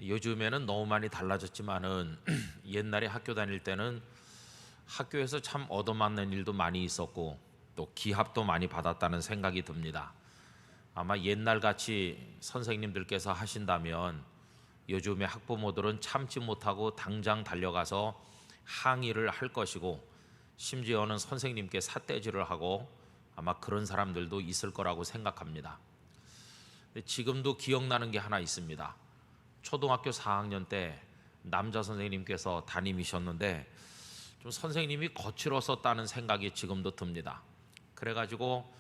요즘에는 너무 많이 달라졌지만은 옛날에 학교 다닐 때는 학교에서 참 얻어맞는 일도 많이 있었고 또 기합도 많이 받았다는 생각이 듭니다. 아마 옛날 같이 선생님들께서 하신다면 요즘의 학부모들은 참지 못하고 당장 달려가서 항의를 할 것이고 심지어는 선생님께 삿대질을 하고 아마 그런 사람들도 있을 거라고 생각합니다. 근데 지금도 기억나는 게 하나 있습니다. 초등학교 4학년 때 남자 선생님께서 담임이셨는데 좀 선생님이 거칠었었다는 생각이 지금도 듭니다. 그래가지고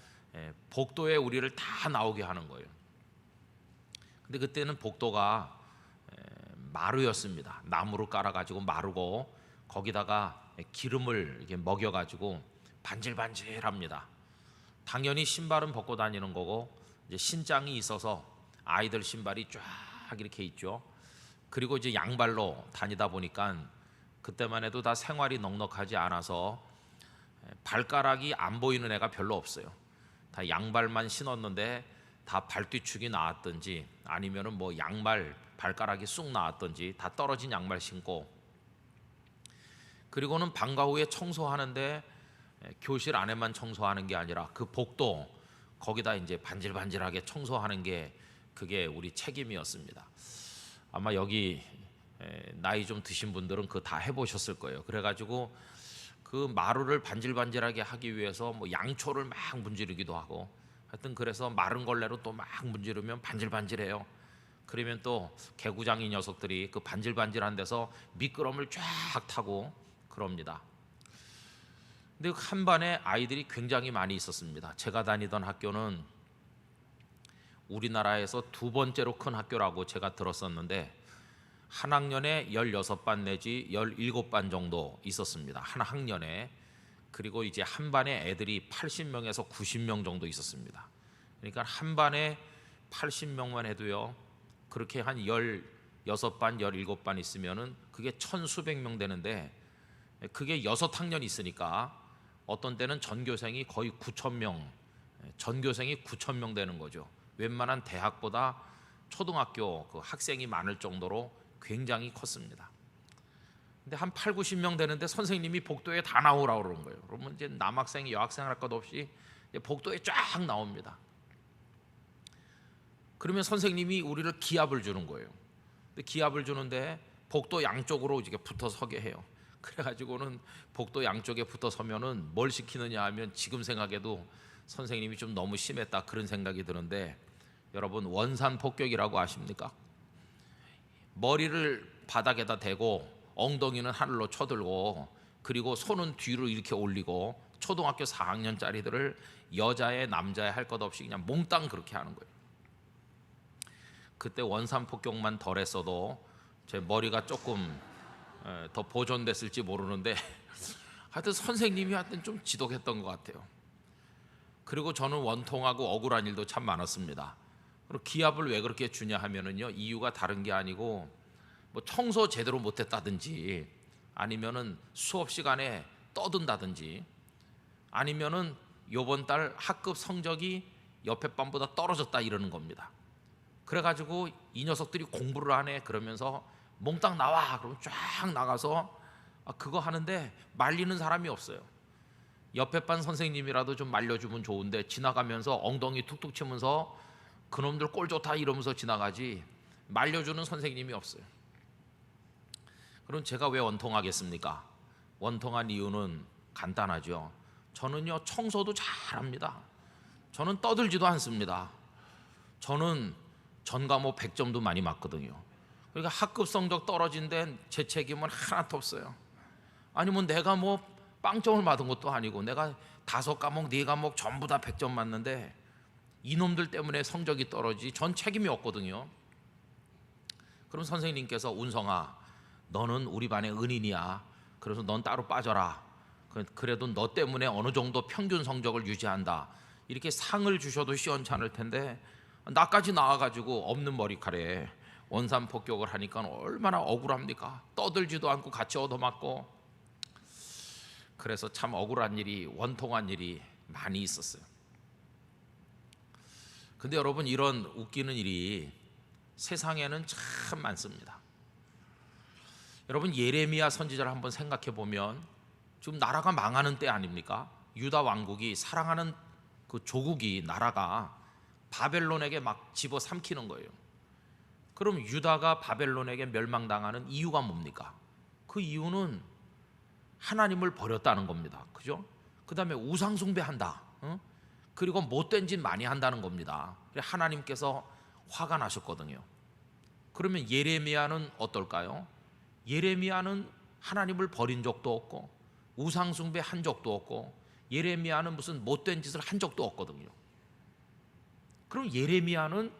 복도에 우리를 다 나오게 하는 거예요. 근데 그때는 복도가 마루였습니다. 나무로 깔아가지고 마루고 거기다가 기름을 이렇게 먹여가지고 반질반질합니다. 당연히 신발은 벗고 다니는 거고 이제 신장이 있어서 아이들 신발이 쫙 이렇게 있죠. 그리고 이제 양발로 다니다 보니까 그때만 해도 다 생활이 넉넉하지 않아서 발가락이 안 보이는 애가 별로 없어요. 다 양발만 신었는데 다 발뒤축이 나왔든지 아니면은 뭐 양말 발가락이 쑥 나왔든지 다 떨어진 양말 신고, 그리고는 방과 후에 청소하는데 교실 안에만 청소하는 게 아니라 그 복도 거기다 이제 반질반질하게 청소하는 게 그게 우리 책임이었습니다. 아마 여기 나이 좀 드신 분들은 그거 다 해보셨을 거예요. 그래가지고 그 마루를 반질반질하게 하기 위해서 뭐 양초를 막 문지르기도 하고 하여튼 그래서 마른 걸레로 또 막 문지르면 반질반질해요. 그러면 또 개구장이 녀석들이 그 반질반질한 데서 미끄럼을 쫙 타고 그럽니다. 근데 한 반에 아이들이 굉장히 많이 있었습니다. 제가 다니던 학교는 우리나라에서 두 번째로 큰 학교라고 제가 들었었는데 한 학년에 16반 내지 17반 정도 있었습니다. 한 학년에. 그리고 이제 한 반에 애들이 80명에서 90명 정도 있었습니다. 그러니까 한 반에 80명만 해도요, 그렇게 한 16반, 17반 있으면은 그게 천수백 명 되는데 그게 6학년 있으니까 어떤 때는 전교생이 거의 9,000명, 전교생이 9,000명 되는 거죠. 웬만한 대학보다 초등학교 그 학생이 많을 정도로 굉장히 컸습니다. 근데 한 8, 90명 되는데 선생님이 복도에 다 나오라고 그러는 거예요. 그러면 이제 남학생, 여학생 할 것 없이 복도에 쫙 나옵니다. 그러면 선생님이 우리를 기합을 주는 거예요. 근데 기합을 주는데 복도 양쪽으로 이렇게 붙어 서게 해요. 그래가지고는 복도 양쪽에 붙어 서면은 뭘 시키느냐 하면 지금 생각해도 선생님이 좀 너무 심했다 그런 생각이 드는데, 여러분 원산 폭격이라고 아십니까? 머리를 바닥에다 대고 엉덩이는 하늘로 쳐들고 그리고 손은 뒤로 이렇게 올리고 초등학교 4학년짜리들을 여자애 남자애 할 것 없이 그냥 몽땅 그렇게 하는 거예요. 그때 원산 폭격만 덜했어도 제 머리가 조금 더 보존됐을지 모르는데 하여튼 선생님이 하여튼 좀 지독했던 것 같아요. 그리고 저는 원통하고 억울한 일도 참 많았습니다. 그리고 기합을 왜 그렇게 주냐 하면은요, 이유가 다른 게 아니고 뭐 청소 제대로 못했다든지 아니면은 수업 시간에 떠든다든지 아니면은 요번 달 학급 성적이 옆에 반보다 떨어졌다 이러는 겁니다. 그래가지고 이 녀석들이 공부를 하네 그러면서 몽땅 나와 그러면 쫙 나가서 그거 하는데 말리는 사람이 없어요. 옆에 반 선생님이라도 좀 말려주면 좋은데 지나가면서 엉덩이 툭툭 치면서 그놈들 꼴 좋다 이러면서 지나가지 말려주는 선생님이 없어요. 그럼 제가 왜 원통하겠습니까? 원통한 이유는 간단하죠. 저는요 청소도 잘합니다. 저는 떠들지도 않습니다. 저는 전 과목 100점도 많이 맞거든요. 그러니까 학급 성적 떨어진 데는 제 책임은 하나도 없어요. 아니면 내가 뭐 빵점을 맞은 것도 아니고 내가 5과목 4과목 전부 다 100점 맞는데 이놈들 때문에 성적이 떨어지지 전 책임이 없거든요. 그럼 선생님께서 운성아 너는 우리 반의 은인이야. 그래서 넌 따로 빠져라. 그래도 너 때문에 어느 정도 평균 성적을 유지한다. 이렇게 상을 주셔도 시원찮을 텐데 나까지 나와가지고 없는 머리카락에 원산 폭격을 하니까 얼마나 억울합니까? 떠들지도 않고 같이 얻어맞고. 그래서 참 억울한 일이 원통한 일이 많이 있었어요. 근데 여러분 이런 웃기는 일이 세상에는 참 많습니다. 여러분, 예레미야 선지자를 한번 생각해 보면 지금 나라가 망하는 때 아닙니까? 유다 왕국이 사랑하는 그 조국이 나라가 바벨론에게 막 집어삼키는 거예요. 그럼 유다가 바벨론에게 멸망당하는 이유가 뭡니까? 그 이유는 하나님을 버렸다는 겁니다. 그죠? 그 다음에 우상숭배한다. 그리고 못된 짓 많이 한다는 겁니다. 하나님께서 화가 나셨거든요. 그러면 예레미야는 어떨까요? 예레미야는 하나님을 버린 적도 없고 우상숭배 한 적도 없고 예레미야는 무슨 못된 짓을 한 적도 없거든요. 그럼 예레미야는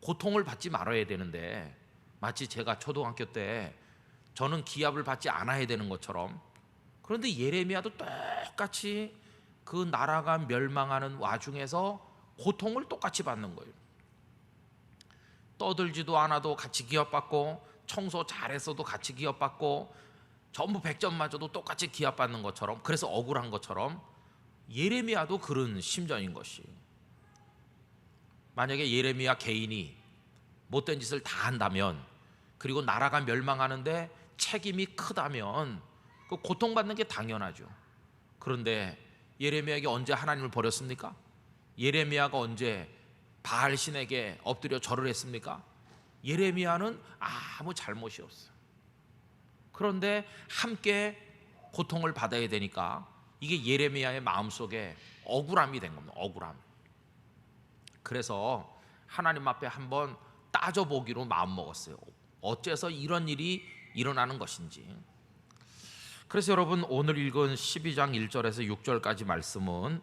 고통을 받지 말아야 되는데, 마치 제가 초등학교 때 저는 기합을 받지 않아야 되는 것처럼, 그런데 예레미야도 똑같이 그 나라가 멸망하는 와중에서 고통을 똑같이 받는 거예요. 떠들지도 않아도 같이 기합받고, 청소 잘했어도 같이 기합받고, 전부 100점 맞아도 똑같이 기합받는 것처럼, 그래서 억울한 것처럼 예레미야도 그런 심정인 것이. 만약에 예레미야 개인이 못된 짓을 다 한다면, 그리고 나라가 멸망하는데 책임이 크다면 그 고통받는 게 당연하죠. 그런데 예레미야에게 언제 하나님을 버렸습니까? 예레미야가 언제 바알 신에게 엎드려 절을 했습니까? 예레미야는 아무 잘못이 없어요. 그런데 함께 고통을 받아야 되니까 이게 예레미야의 마음속에 억울함이 된 겁니다. 억울함. 그래서 하나님 앞에 한번 따져보기로 마음먹었어요. 어째서 이런 일이 일어나는 것인지. 그래서 여러분, 오늘 읽은 12장 1절에서 6절까지 말씀은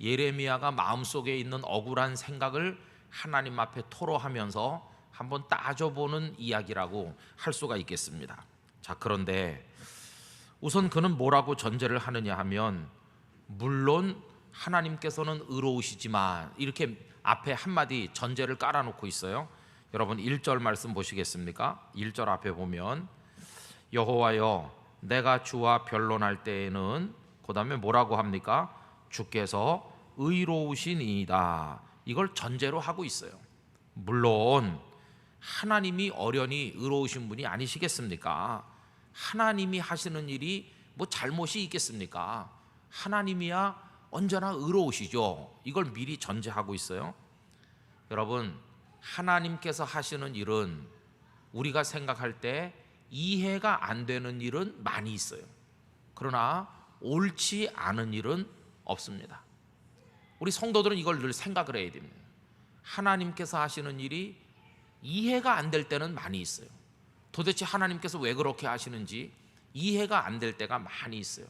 예레미야가 마음속에 있는 억울한 생각을 하나님 앞에 토로하면서 한번 따져보는 이야기라고 할 수가 있겠습니다. 자, 그런데 우선 그는 뭐라고 전제를 하느냐 하면, 물론 하나님께서는 의로우시지만, 이렇게 앞에 한마디 전제를 깔아놓고 있어요. 여러분 1절 말씀 보시겠습니까? 1절 앞에 보면 여호와여 내가 주와 변론할 때에는, 그 다음에 뭐라고 합니까? 주께서 의로우시니이다. 이걸 전제로 하고 있어요. 물론 하나님이 어련히 의로우신 분이 아니시겠습니까? 하나님이 하시는 일이 뭐 잘못이 있겠습니까? 하나님이야 언제나 의로우시죠. 이걸 미리 전제하고 있어요. 여러분, 하나님께서 하시는 일은 우리가 생각할 때 이해가 안 되는 일은 많이 있어요. 그러나 옳지 않은 일은 없습니다. 우리 성도들은 이걸 늘 생각을 해야 됩니다. 하나님께서 하시는 일이 이해가 안 될 때는 많이 있어요. 도대체 하나님께서 왜 그렇게 하시는지 이해가 안 될 때가 많이 있어요.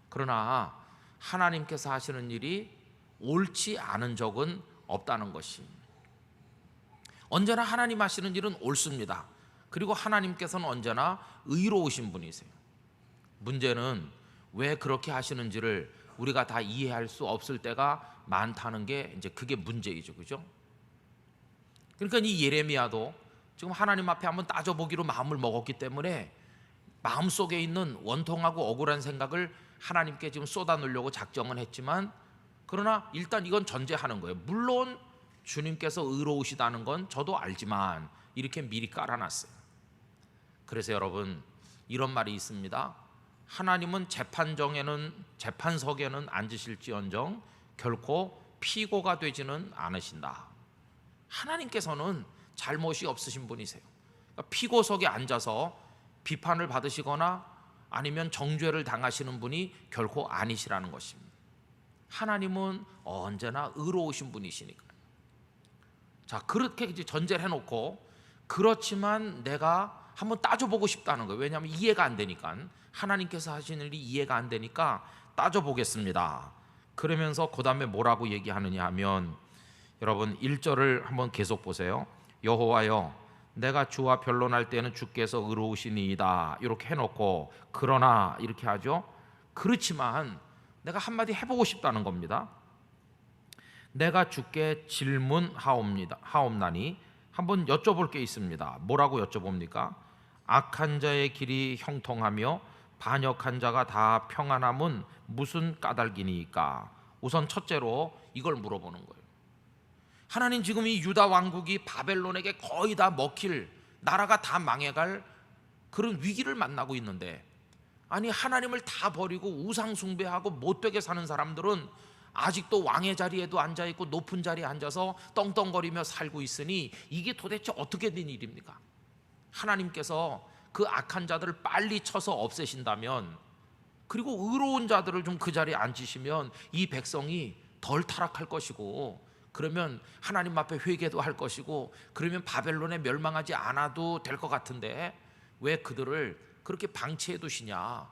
그러나 하나님께서 하시는 일이 옳지 않은 적은 없다는 것이, 언제나 하나님 하시는 일은 옳습니다. 그리고 하나님께서는 언제나 의로우신 분이세요. 문제는 왜 그렇게 하시는지를 우리가 다 이해할 수 없을 때가 많다는 게 이제 그게 문제이죠. 그죠? 그러니까 이 예레미야도 지금 하나님 앞에 한번 따져보기로 마음을 먹었기 때문에 마음속에 있는 원통하고 억울한 생각을 하나님께 지금 쏟아놓으려고 작정은 했지만, 그러나 일단 이건 전제하는 거예요. 물론 주님께서 의로우시다는 건 저도 알지만, 이렇게 미리 깔아놨어요. 그래서 여러분, 이런 말이 있습니다. 하나님은 재판석에는 앉으실지언정 결코 피고가 되지는 않으신다. 하나님께서는 잘못이 없으신 분이세요. 그러니까 피고석에 앉아서 비판을 받으시거나 아니면 정죄를 당하시는 분이 결코 아니시라는 것입니다. 하나님은 언제나 의로우신 분이시니까요. 자, 그렇게 이제 전제를 해놓고, 그렇지만 내가 한번 따져보고 싶다는 거예요. 왜냐하면 이해가 안 되니까, 하나님께서 하시는 일이 이해가 안 되니까 따져보겠습니다. 그러면서 그 다음에 뭐라고 얘기하느냐 하면, 여러분 1절을 한번 계속 보세요. 여호와여 내가 주와 변론할 때는 주께서 의로우시니이다. 이렇게 해놓고, 그러나 이렇게 하죠. 그렇지만 내가 한마디 해보고 싶다는 겁니다. 내가 주께 질문하옵나니, 한번 여쭤볼 게 있습니다. 뭐라고 여쭤봅니까? 악한 자의 길이 형통하며 반역한 자가 다 평안함은 무슨 까닭이니까? 우선 첫째로 이걸 물어보는 거예요. 하나님 지금 이 유다 왕국이 바벨론에게 거의 다 먹힐, 나라가 다 망해갈 그런 위기를 만나고 있는데, 아니 하나님을 다 버리고 우상 숭배하고 못되게 사는 사람들은 아직도 왕의 자리에도 앉아있고 높은 자리에 앉아서 떵떵거리며 살고 있으니 이게 도대체 어떻게 된 일입니까? 하나님께서 그 악한 자들을 빨리 쳐서 없애신다면, 그리고 의로운 자들을 좀 그 자리에 앉히시면 이 백성이 덜 타락할 것이고, 그러면 하나님 앞에 회개도 할 것이고, 그러면 바벨론에 멸망하지 않아도 될 것 같은데 왜 그들을 그렇게 방치해 두시냐?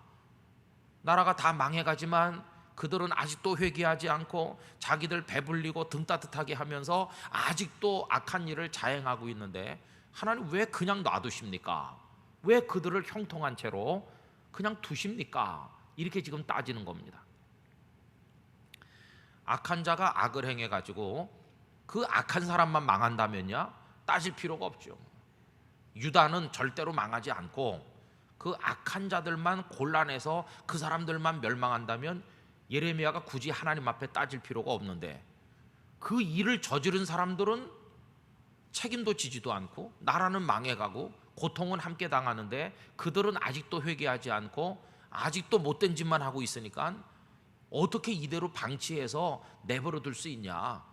나라가 다 망해가지만 그들은 아직도 회개하지 않고 자기들 배불리고 등 따뜻하게 하면서 아직도 악한 일을 자행하고 있는데 하나님 왜 그냥 놔두십니까? 왜 그들을 형통한 채로 그냥 두십니까? 이렇게 지금 따지는 겁니다. 악한 자가 악을 행해가지고 그 악한 사람만 망한다면야 따질 필요가 없죠. 유다는 절대로 망하지 않고 그 악한 자들만 곤란해서 그 사람들만 멸망한다면 예레미야가 굳이 하나님 앞에 따질 필요가 없는데, 그 일을 저지른 사람들은 책임도 지지도 않고 나라는 망해가고 고통은 함께 당하는데 그들은 아직도 회개하지 않고 아직도 못된 짓만 하고 있으니까 어떻게 이대로 방치해서 내버려 둘 수 있냐?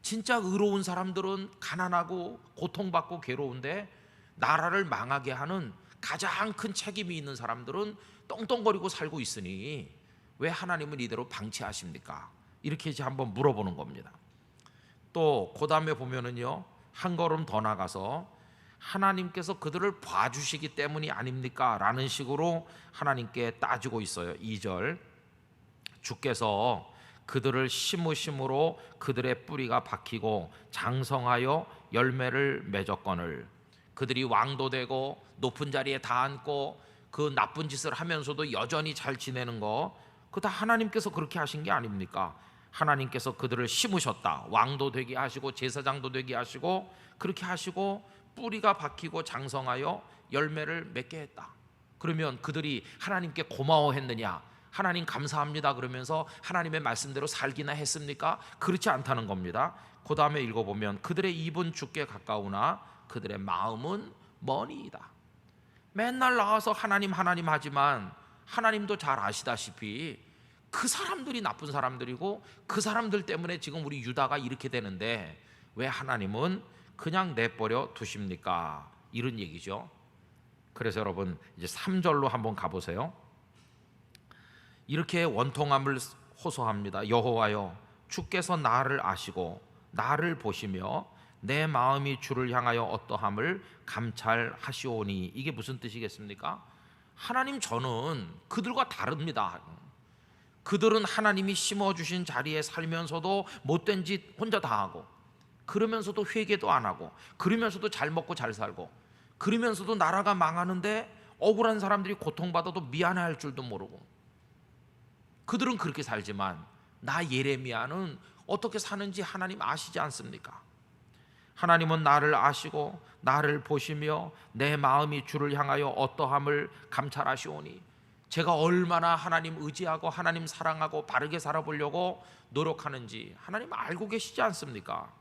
진짜 의로운 사람들은 가난하고 고통받고 괴로운데 나라를 망하게 하는 가장 큰 책임이 있는 사람들은 떵떵거리고 살고 있으니 왜 하나님은 이대로 방치하십니까? 이렇게 이제 한번 물어보는 겁니다. 또 그 다음에 보면은요, 한 걸음 더 나가서 하나님께서 그들을 봐주시기 때문이 아닙니까? 라는 식으로 하나님께 따지고 있어요. 2절, 주께서 그들을 심으심으로 그들의 뿌리가 박히고 장성하여 열매를 맺었거늘, 그들이 왕도 되고 높은 자리에 다 앉고 그 나쁜 짓을 하면서도 여전히 잘 지내는 거, 그거 다 하나님께서 그렇게 하신 게 아닙니까? 하나님께서 그들을 심으셨다. 왕도 되게 하시고 제사장도 되게 하시고 그렇게 하시고 뿌리가 박히고 장성하여 열매를 맺게 했다. 그러면 그들이 하나님께 고마워했느냐? 하나님 감사합니다 그러면서 하나님의 말씀대로 살기나 했습니까? 그렇지 않다는 겁니다. 그 다음에 읽어보면 그들의 입은 주께 가까우나 그들의 마음은 머니이다. 맨날 나와서 하나님 하나님 하지만 하나님도 잘 아시다시피 그 사람들이 나쁜 사람들이고 그 사람들 때문에 지금 우리 유다가 이렇게 되는데 왜 하나님은 그냥 내버려 두십니까? 이런 얘기죠. 그래서 여러분 이제 3절로 한번 가보세요. 이렇게 원통함을 호소합니다. 여호와여, 주께서 나를 아시고 나를 보시며 내 마음이 주를 향하여 어떠함을 감찰하시오니. 이게 무슨 뜻이겠습니까? 하나님, 저는 그들과 다릅니다. 그들은 하나님이 심어주신 자리에 살면서도 못된 짓 혼자 다 하고, 그러면서도 회개도 안 하고, 그러면서도 잘 먹고 잘 살고, 그러면서도 나라가 망하는데 억울한 사람들이 고통받아도 미안해할 줄도 모르고, 그들은 그렇게 살지만 나 예레미야는 어떻게 사는지 하나님 아시지 않습니까? 하나님은 나를 아시고 나를 보시며 내 마음이 주를 향하여 어떠함을 감찰하시오니. 제가 얼마나 하나님 의지하고 하나님 사랑하고 바르게 살아보려고 노력하는지 하나님 알고 계시지 않습니까?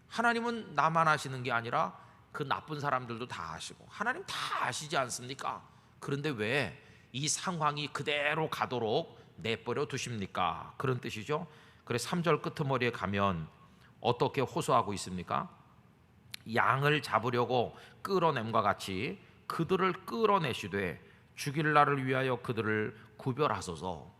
하나님은 나만 아시는 게 아니라 그 나쁜 사람들도 다 아시고 하나님 다 아시지 않습니까? 그런데 왜 이 상황이 그대로 가도록 내버려 두십니까? 그런 뜻이죠. 그래서 3절 끄트머리에 가면 어떻게 호소하고 있습니까? 양을 잡으려고 끌어냄과 같이 그들을 끌어내시되 죽일 날을 위하여 그들을 구별하소서.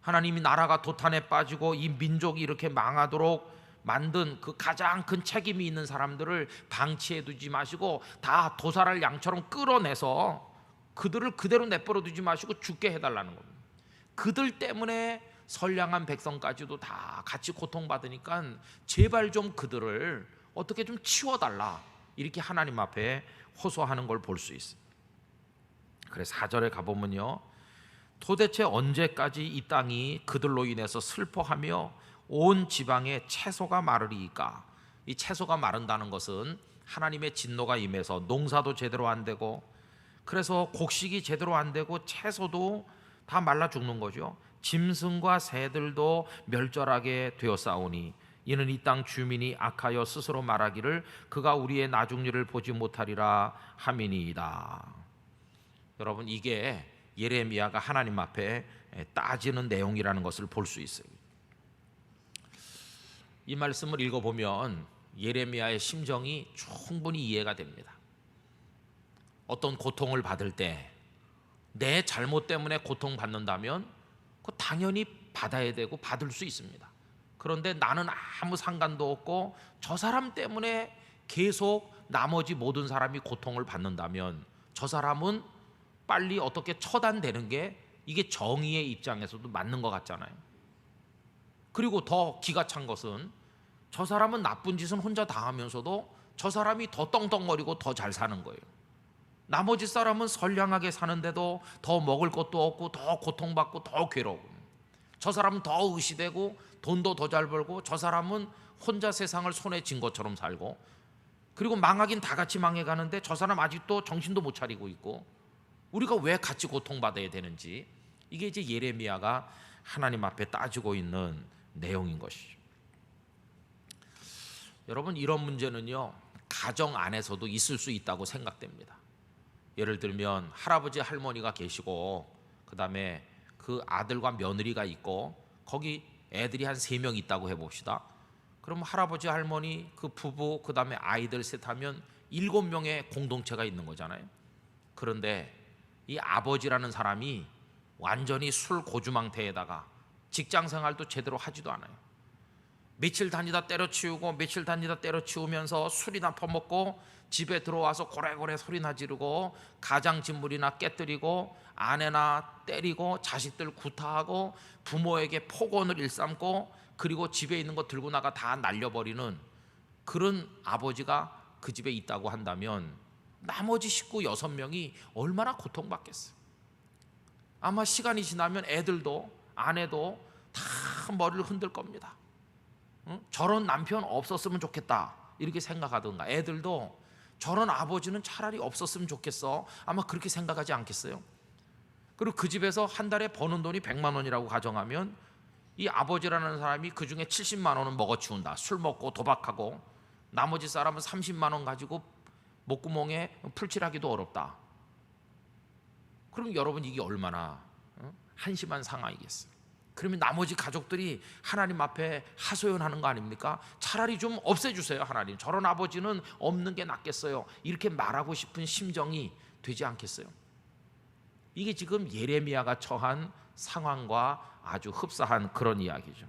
하나님이 나라가 도탄에 빠지고 이 민족이 이렇게 망하도록 만든 그 가장 큰 책임이 있는 사람들을 방치해 두지 마시고 다 도살할 양처럼 끌어내서 그들을 그대로 내버려 두지 마시고 죽게 해달라는 겁니다. 그들 때문에 선량한 백성까지도 다 같이 고통받으니까 제발 좀 그들을 어떻게 좀 치워달라, 이렇게 하나님 앞에 호소하는 걸 볼 수 있습니다. 그래서 4절에 가보면요, 도대체 언제까지 이 땅이 그들로 인해서 슬퍼하며 온 지방에 채소가 마르리이까? 이 채소가 마른다는 것은 하나님의 진노가 임해서 농사도 제대로 안 되고, 그래서 곡식이 제대로 안 되고 채소도 다 말라 죽는 거죠. 짐승과 새들도 멸절하게 되었사오니 이는 이 땅 주민이 악하여 스스로 말하기를 그가 우리의 나중일을 보지 못하리라 함이니이다. 여러분, 이게 예레미야가 하나님 앞에 따지는 내용이라는 것을 볼 수 있어요. 이 말씀을 읽어보면 예레미야의 심정이 충분히 이해가 됩니다. 어떤 고통을 받을 때 내 잘못 때문에 고통받는다면 그 당연히 받아야 되고 받을 수 있습니다. 그런데 나는 아무 상관도 없고 저 사람 때문에 계속 나머지 모든 사람이 고통을 받는다면 저 사람은 빨리 어떻게 처단되는 게 이게 정의의 입장에서도 맞는 것 같잖아요. 그리고 더 기가 찬 것은 저 사람은 나쁜 짓은 혼자 당하면서도 저 사람이 더 떵떵거리고 더 잘 사는 거예요. 나머지 사람은 선량하게 사는데도 더 먹을 것도 없고 더 고통받고 더 괴로워. 저 사람은 더 의시되고 돈도 더 잘 벌고 저 사람은 혼자 세상을 손에 쥔 것처럼 살고, 그리고 망하긴 다 같이 망해가는데 저 사람 아직도 정신도 못 차리고 있고, 우리가 왜 같이 고통받아야 되는지, 이게 이제 예레미야가 하나님 앞에 따지고 있는 내용인 것이죠. 여러분, 이런 문제는요 가정 안에서도 있을 수 있다고 생각됩니다. 예를 들면 할아버지 할머니가 계시고 그 다음에 그 아들과 며느리가 있고 거기 애들이 한 3명 있다고 해봅시다. 그럼 할아버지 할머니 그 부부 그 다음에 아이들 셋 하면 7명의 공동체가 있는 거잖아요. 그런데 이 아버지라는 사람이 완전히 술 고주망태에다가 직장 생활도 제대로 하지도 않아요. 며칠 다니다 때려치우고 며칠 다니다 때려치우면서 술이나 퍼먹고 집에 들어와서 고래고래 소리나 지르고 가장짓물이나 깨뜨리고 아내나 때리고 자식들 구타하고 부모에게 폭언을 일삼고 그리고 집에 있는 거 들고 나가 다 날려버리는 그런 아버지가 그 집에 있다고 한다면 나머지 식구 6명이 얼마나 고통받겠어요. 아마 시간이 지나면 애들도 아내도 다 머리를 흔들 겁니다. 저런 남편 없었으면 좋겠다 이렇게 생각하던가, 애들도 저런 아버지는 차라리 없었으면 좋겠어 아마 그렇게 생각하지 않겠어요? 그리고 그 집에서 한 달에 버는 돈이 100만 원이라고 가정하면 이 아버지라는 사람이 그 중에 70만 원은 먹어치운다. 술 먹고 도박하고 나머지 사람은 30만 원 가지고 목구멍에 풀칠하기도 어렵다. 그럼 여러분 이게 얼마나 한심한 상황이겠어요? 그러면 나머지 가족들이 하나님 앞에 하소연하는 거 아닙니까? 차라리 좀 없애주세요 하나님, 저런 아버지는 없는 게 낫겠어요, 이렇게 말하고 싶은 심정이 되지 않겠어요? 이게 지금 예레미야가 처한 상황과 아주 흡사한 그런 이야기죠.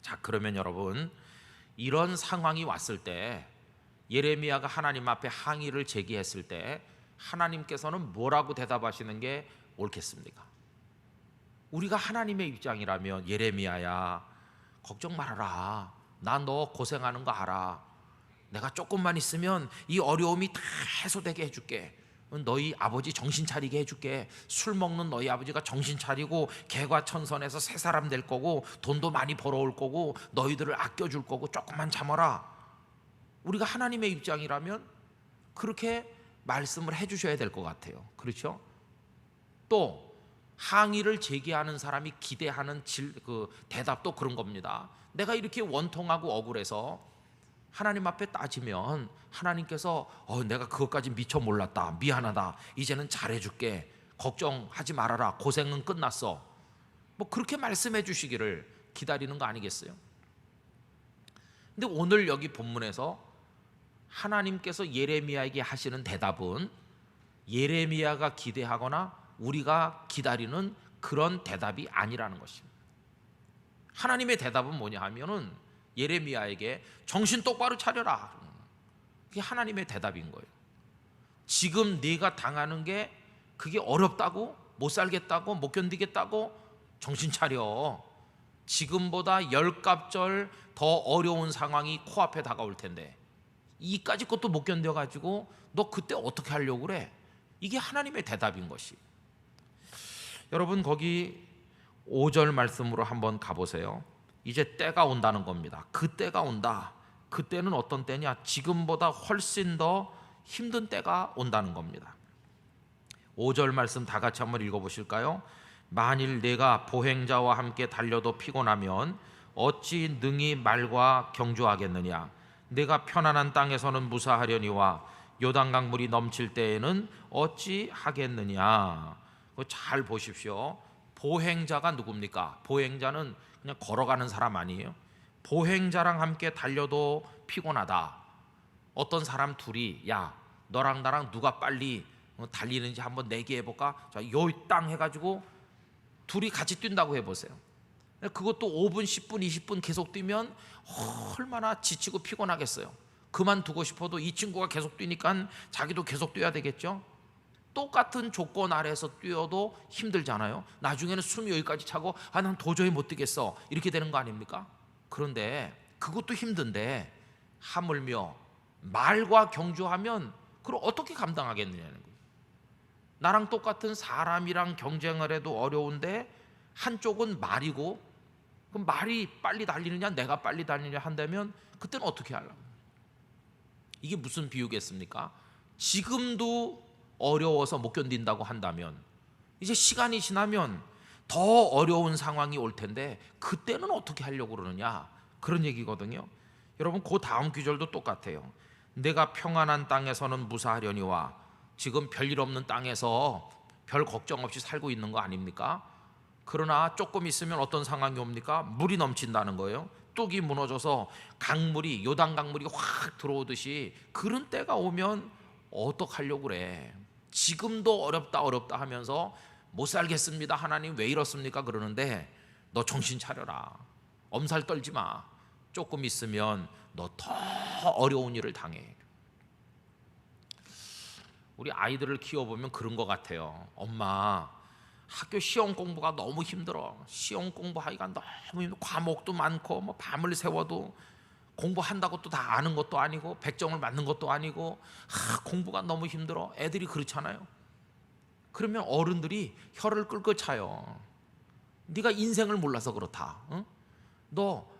자, 그러면 여러분 이런 상황이 왔을 때 예레미야가 하나님 앞에 항의를 제기했을 때 하나님께서는 뭐라고 대답하시는 게 옳겠습니까? 우리가 하나님의 입장이라면 예레미야야 걱정 말아라, 난 너 고생하는 거 알아, 내가 조금만 있으면 이 어려움이 다 해소되게 해줄게, 너희 아버지 정신 차리게 해줄게, 술 먹는 너희 아버지가 정신 차리고 개과천선해서 새 사람 될 거고 돈도 많이 벌어올 거고 너희들을 아껴줄 거고 조금만 참아라. 우리가 하나님의 입장이라면 그렇게 말씀을 해주셔야 될 것 같아요. 그렇죠? 또 항의를 제기하는 사람이 기대하는 그 대답도 그런 겁니다. 내가 이렇게 원통하고 억울해서 하나님 앞에 따지면 하나님께서 내가 그것까지 미처 몰랐다, 미안하다, 이제는 잘해줄게, 걱정하지 말아라, 고생은 끝났어, 뭐 그렇게 말씀해 주시기를 기다리는 거 아니겠어요? 근데 오늘 여기 본문에서 하나님께서 예레미야에게 하시는 대답은 예레미야가 기대하거나 우리가 기다리는 그런 대답이 아니라는 것입니다. 하나님의 대답은 뭐냐 하면은 예레미야에게 정신 똑바로 차려라, 그게 하나님의 대답인 거예요. 지금 네가 당하는 게 그게 어렵다고, 못 살겠다고, 못 견디겠다고, 정신 차려. 지금보다 10갑절 더 어려운 상황이 코앞에 다가올 텐데 이까지 것도 못 견뎌가지고 너 그때 어떻게 하려고 그래? 이게 하나님의 대답인 것이. 여러분 거기 5절 말씀으로 한번 가보세요. 이제 때가 온다는 겁니다. 그 때가 온다. 그때는 어떤 때냐? 지금보다 훨씬 더 힘든 때가 온다는 겁니다. 5절 말씀 다 같이 한번 읽어보실까요? 만일 내가 보행자와 함께 달려도 피곤하면 어찌 능히 말과 경주하겠느냐. 내가 편안한 땅에서는 무사하려니와 요단강 물이 넘칠 때에는 어찌 하겠느냐. 잘 보십시오. 보행자가 누굽니까? 보행자는 그냥 걸어가는 사람 아니에요. 보행자랑 함께 달려도 피곤하다. 어떤 사람 둘이 야 너랑 나랑 누가 빨리 달리는지 한번 내기해볼까? 자, 요 땅 해가지고 둘이 같이 뛴다고 해보세요. 그것도 5분, 10분, 20분 계속 뛰면 얼마나 지치고 피곤하겠어요. 그만두고 싶어도 이 친구가 계속 뛰니까 자기도 계속 뛰어야 되겠죠. 똑같은 조건 아래에서 뛰어도 힘들잖아요. 나중에는 숨이 여기까지 차고 난 도저히 못 뛰겠어 이렇게 되는 거 아닙니까? 그런데 그것도 힘든데 하물며 말과 경주하면 그걸 어떻게 감당하겠느냐는 거예요. 나랑 똑같은 사람이랑 경쟁을 해도 어려운데 한쪽은 말이고, 그럼 말이 빨리 달리느냐 내가 빨리 달리느냐 한다면 그때는 어떻게 하려고? 이게 무슨 비유겠습니까? 지금도 어려워서 못 견딘다고 한다면 이제 시간이 지나면 더 어려운 상황이 올 텐데 그때는 어떻게 하려고 그러느냐, 그런 얘기거든요. 여러분 그 다음 구절도 똑같아요. 내가 평안한 땅에서는 무사하려니와, 지금 별일 없는 땅에서 별 걱정 없이 살고 있는 거 아닙니까? 그러나 조금 있으면 어떤 상황이 옵니까? 물이 넘친다는 거예요. 뚝이 무너져서 강물이, 요단 강물이 확 들어오듯이 그런 때가 오면 어떡하려고 그래. 지금도 어렵다 하면서 못 살겠습니다 하나님 왜 이렇습니까 그러는데, 너 정신 차려라. 엄살 떨지 마. 조금 있으면 너 더 어려운 일을 당해. 우리 아이들을 키워보면 그런 것 같아요. 엄마, 학교 시험 공부가 너무 힘들어. 시험 공부하기가 너무 힘들어. 과목도 많고 뭐 밤을 새워도 공부한다고 또 다 아는 것도 아니고 100점을 맞는 것도 아니고 공부가 너무 힘들어. 애들이 그렇잖아요. 그러면 어른들이 혀를 끌끌 차요. 네가 인생을 몰라서 그렇다. 응? 너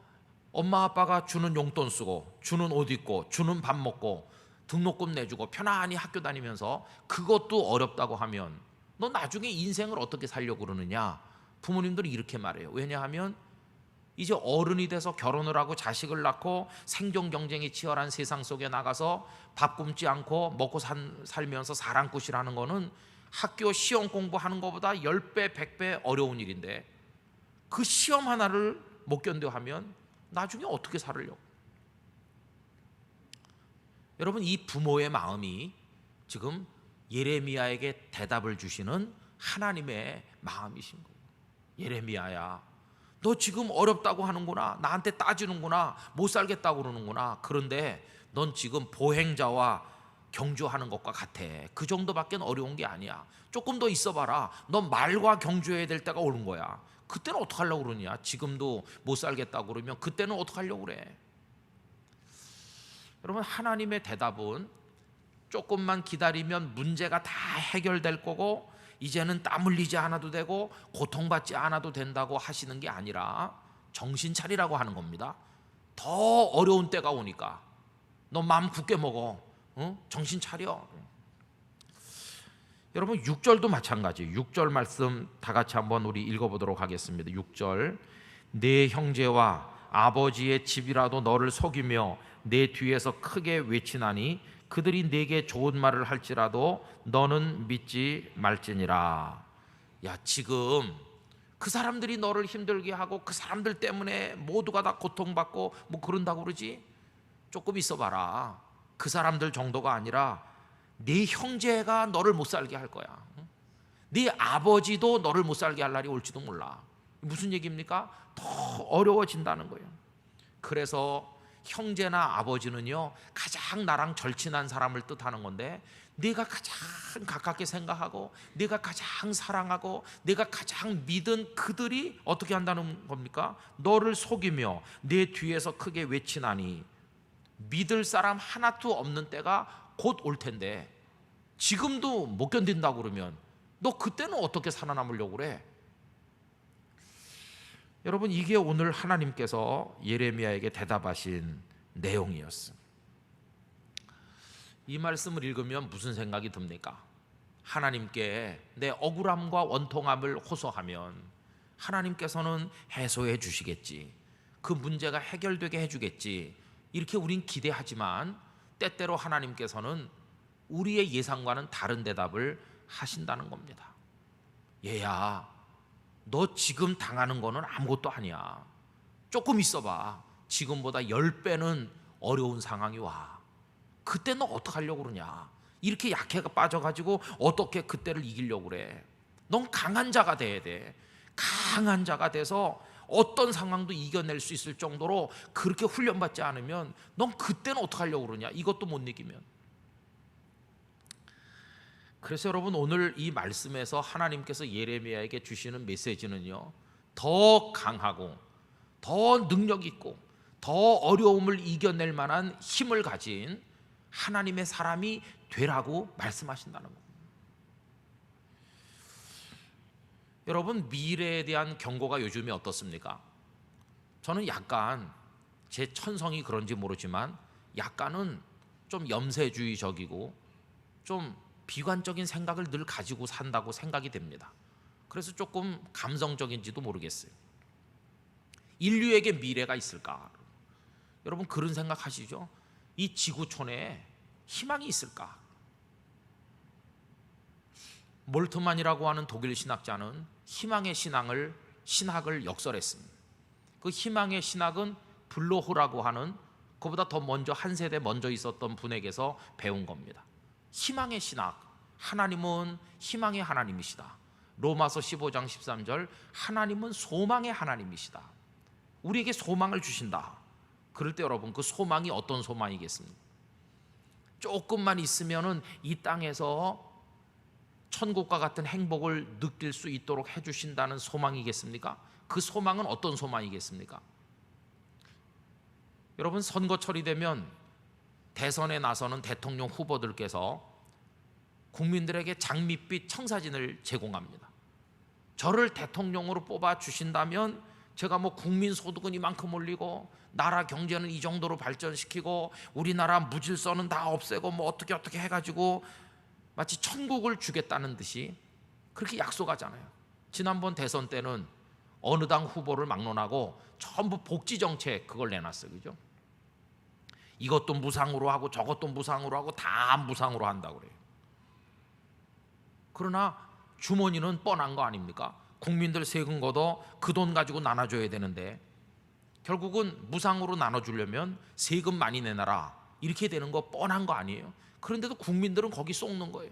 엄마 아빠가 주는 용돈 쓰고 주는 옷 입고 주는 밥 먹고 등록금 내주고 편안히 학교 다니면서 그것도 어렵다고 하면 너 나중에 인생을 어떻게 살려고 그러느냐. 부모님들이 이렇게 말해요. 왜냐하면 이제 어른이 돼서 결혼을 하고 자식을 낳고 생존 경쟁이 치열한 세상 속에 나가서 밥 굶지 않고 먹고 살면서 사랑굿이라는 거는 학교 시험 공부하는 것보다 10배 100배 어려운 일인데, 그 시험 하나를 못 견뎌 하면 나중에 어떻게 살으려고. 여러분 이 부모의 마음이 지금 예레미야에게 대답을 주시는 하나님의 마음이신 거예요. 예레미야야, 너 지금 어렵다고 하는구나. 나한테 따지는구나. 못 살겠다고 그러는구나. 그런데 넌 지금 보행자와 경주하는 것과 같아. 그 정도밖에 어려운 게 아니야. 조금 더 있어봐라. 넌 말과 경주해야 될 때가 오는 거야. 그때는 어떡하려고 그러냐. 지금도 못 살겠다고 그러면 그때는 어떡하려고 그래. 여러분 하나님의 대답은 조금만 기다리면 문제가 다 해결될 거고 이제는 땀 흘리지 않아도 되고 고통받지 않아도 된다고 하시는 게 아니라 정신 차리라고 하는 겁니다. 더 어려운 때가 오니까 너 마음 굳게 먹어. 정신 차려. 여러분 6절도 마찬가지. 6절 말씀 다 같이 한번 우리 읽어보도록 하겠습니다. 6절, 내 형제와 아버지의 집이라도 너를 속이며 내 뒤에서 크게 외치나니 그들이 내게 좋은 말을 할지라도 너는 믿지 말지니라. 야, 지금 그 사람들이 너를 힘들게 하고 그 사람들 때문에 모두가 다 고통받고 뭐 그런다고 그러지? 조금 있어봐라. 그 사람들 정도가 아니라 네 형제가 너를 못 살게 할 거야. 네 아버지도 너를 못 살게 할 날이 올지도 몰라. 무슨 얘기입니까? 더 어려워진다는 거예요. 그래서 형제나 아버지는요 가장 나랑 절친한 사람을 뜻하는 건데, 네가 가장 가깝게 생각하고 네가 가장 사랑하고 네가 가장 믿은 그들이 어떻게 한다는 겁니까? 너를 속이며 내 뒤에서 크게 외치나니. 믿을 사람 하나도 없는 때가 곧 올 텐데 지금도 못 견딘다고 그러면 너 그때는 어떻게 살아남으려고 그래? 여러분 이게 오늘 하나님께서 예레미야에게 대답하신 내용이었습니다. 이 말씀을 읽으면 무슨 생각이 듭니까? 하나님께 내 억울함과 원통함을 호소하면 하나님께서는 해소해 주시겠지. 그 문제가 해결되게 해주겠지, 이렇게 우린 기대하지만 때때로 하나님께서는 우리의 예상과는 다른 대답을 하신다는 겁니다. 얘야, 너 지금 당하는 거는 아무것도 아니야. 조금 있어봐. 지금보다 10배는 어려운 상황이 와. 그때 너 어떡하려고 그러냐. 이렇게 약해가 빠져가지고 어떻게 그때를 이기려고 그래. 넌 강한 자가 돼야 돼. 강한 자가 돼서 어떤 상황도 이겨낼 수 있을 정도로 그렇게 훈련받지 않으면 넌 그때는 어떡하려고 그러냐. 이것도 못 이기면. 그래서 여러분, 오늘 이 말씀에서 하나님께서 예레미야에게 주시는 메시지는요, 더 강하고 더 능력 있고 더 어려움을 이겨낼 만한 힘을 가진 하나님의 사람이 되라고 말씀하신다는 겁니다. 여러분, 미래에 대한 경고가 요즘에 어떻습니까? 저는 약간, 제 천성이 그런지 모르지만 약간은 좀 염세주의적이고 좀 비관적인 생각을 늘 가지고 산다고 생각이 됩니다. 그래서 조금 감성적인지도 모르겠어요. 인류에게 미래가 있을까? 여러분, 그런 생각 하시죠? 이 지구촌에 희망이 있을까? 몰트만이라고 하는 독일 신학자는 희망의 신학을 역설했습니다. 그 희망의 신학은 블로호라고 하는, 그보다 더 먼저, 한 세대 먼저 있었던 분에게서 배운 겁니다. 희망의 신학, 하나님은 희망의 하나님이시다. 로마서 15장 13절, 하나님은 소망의 하나님이시다. 우리에게 소망을 주신다. 그럴 때 여러분, 그 소망이 어떤 소망이겠습니까? 조금만 있으면은 이 땅에서 천국과 같은 행복을 느낄 수 있도록 해주신다는 소망이겠습니까? 그 소망은 어떤 소망이겠습니까? 여러분, 선거철이 되면 대선에 나서는 대통령 후보들께서 국민들에게 장밋빛 청사진을 제공합니다. 저를 대통령으로 뽑아 주신다면 제가 뭐 국민 소득은 이만큼 올리고 나라 경제는 이 정도로 발전시키고 우리나라 무질서는 다 없애고 뭐 어떻게 해가지고 마치 천국을 주겠다는 듯이 그렇게 약속하잖아요. 지난번 대선 때는 어느 당 후보를 막론하고 전부 복지 정책 그걸 내놨어요. 그죠? 이것도 무상으로 하고 저것도 무상으로 하고 다 무상으로 한다고 그래요. 그러나 주머니는 뻔한 거 아닙니까? 국민들 세금 걷어 그 돈 가지고 나눠줘야 되는데 결국은 무상으로 나눠주려면 세금 많이 내놔라 이렇게 되는 거 뻔한 거 아니에요? 그런데도 국민들은 거기 쏙는 거예요.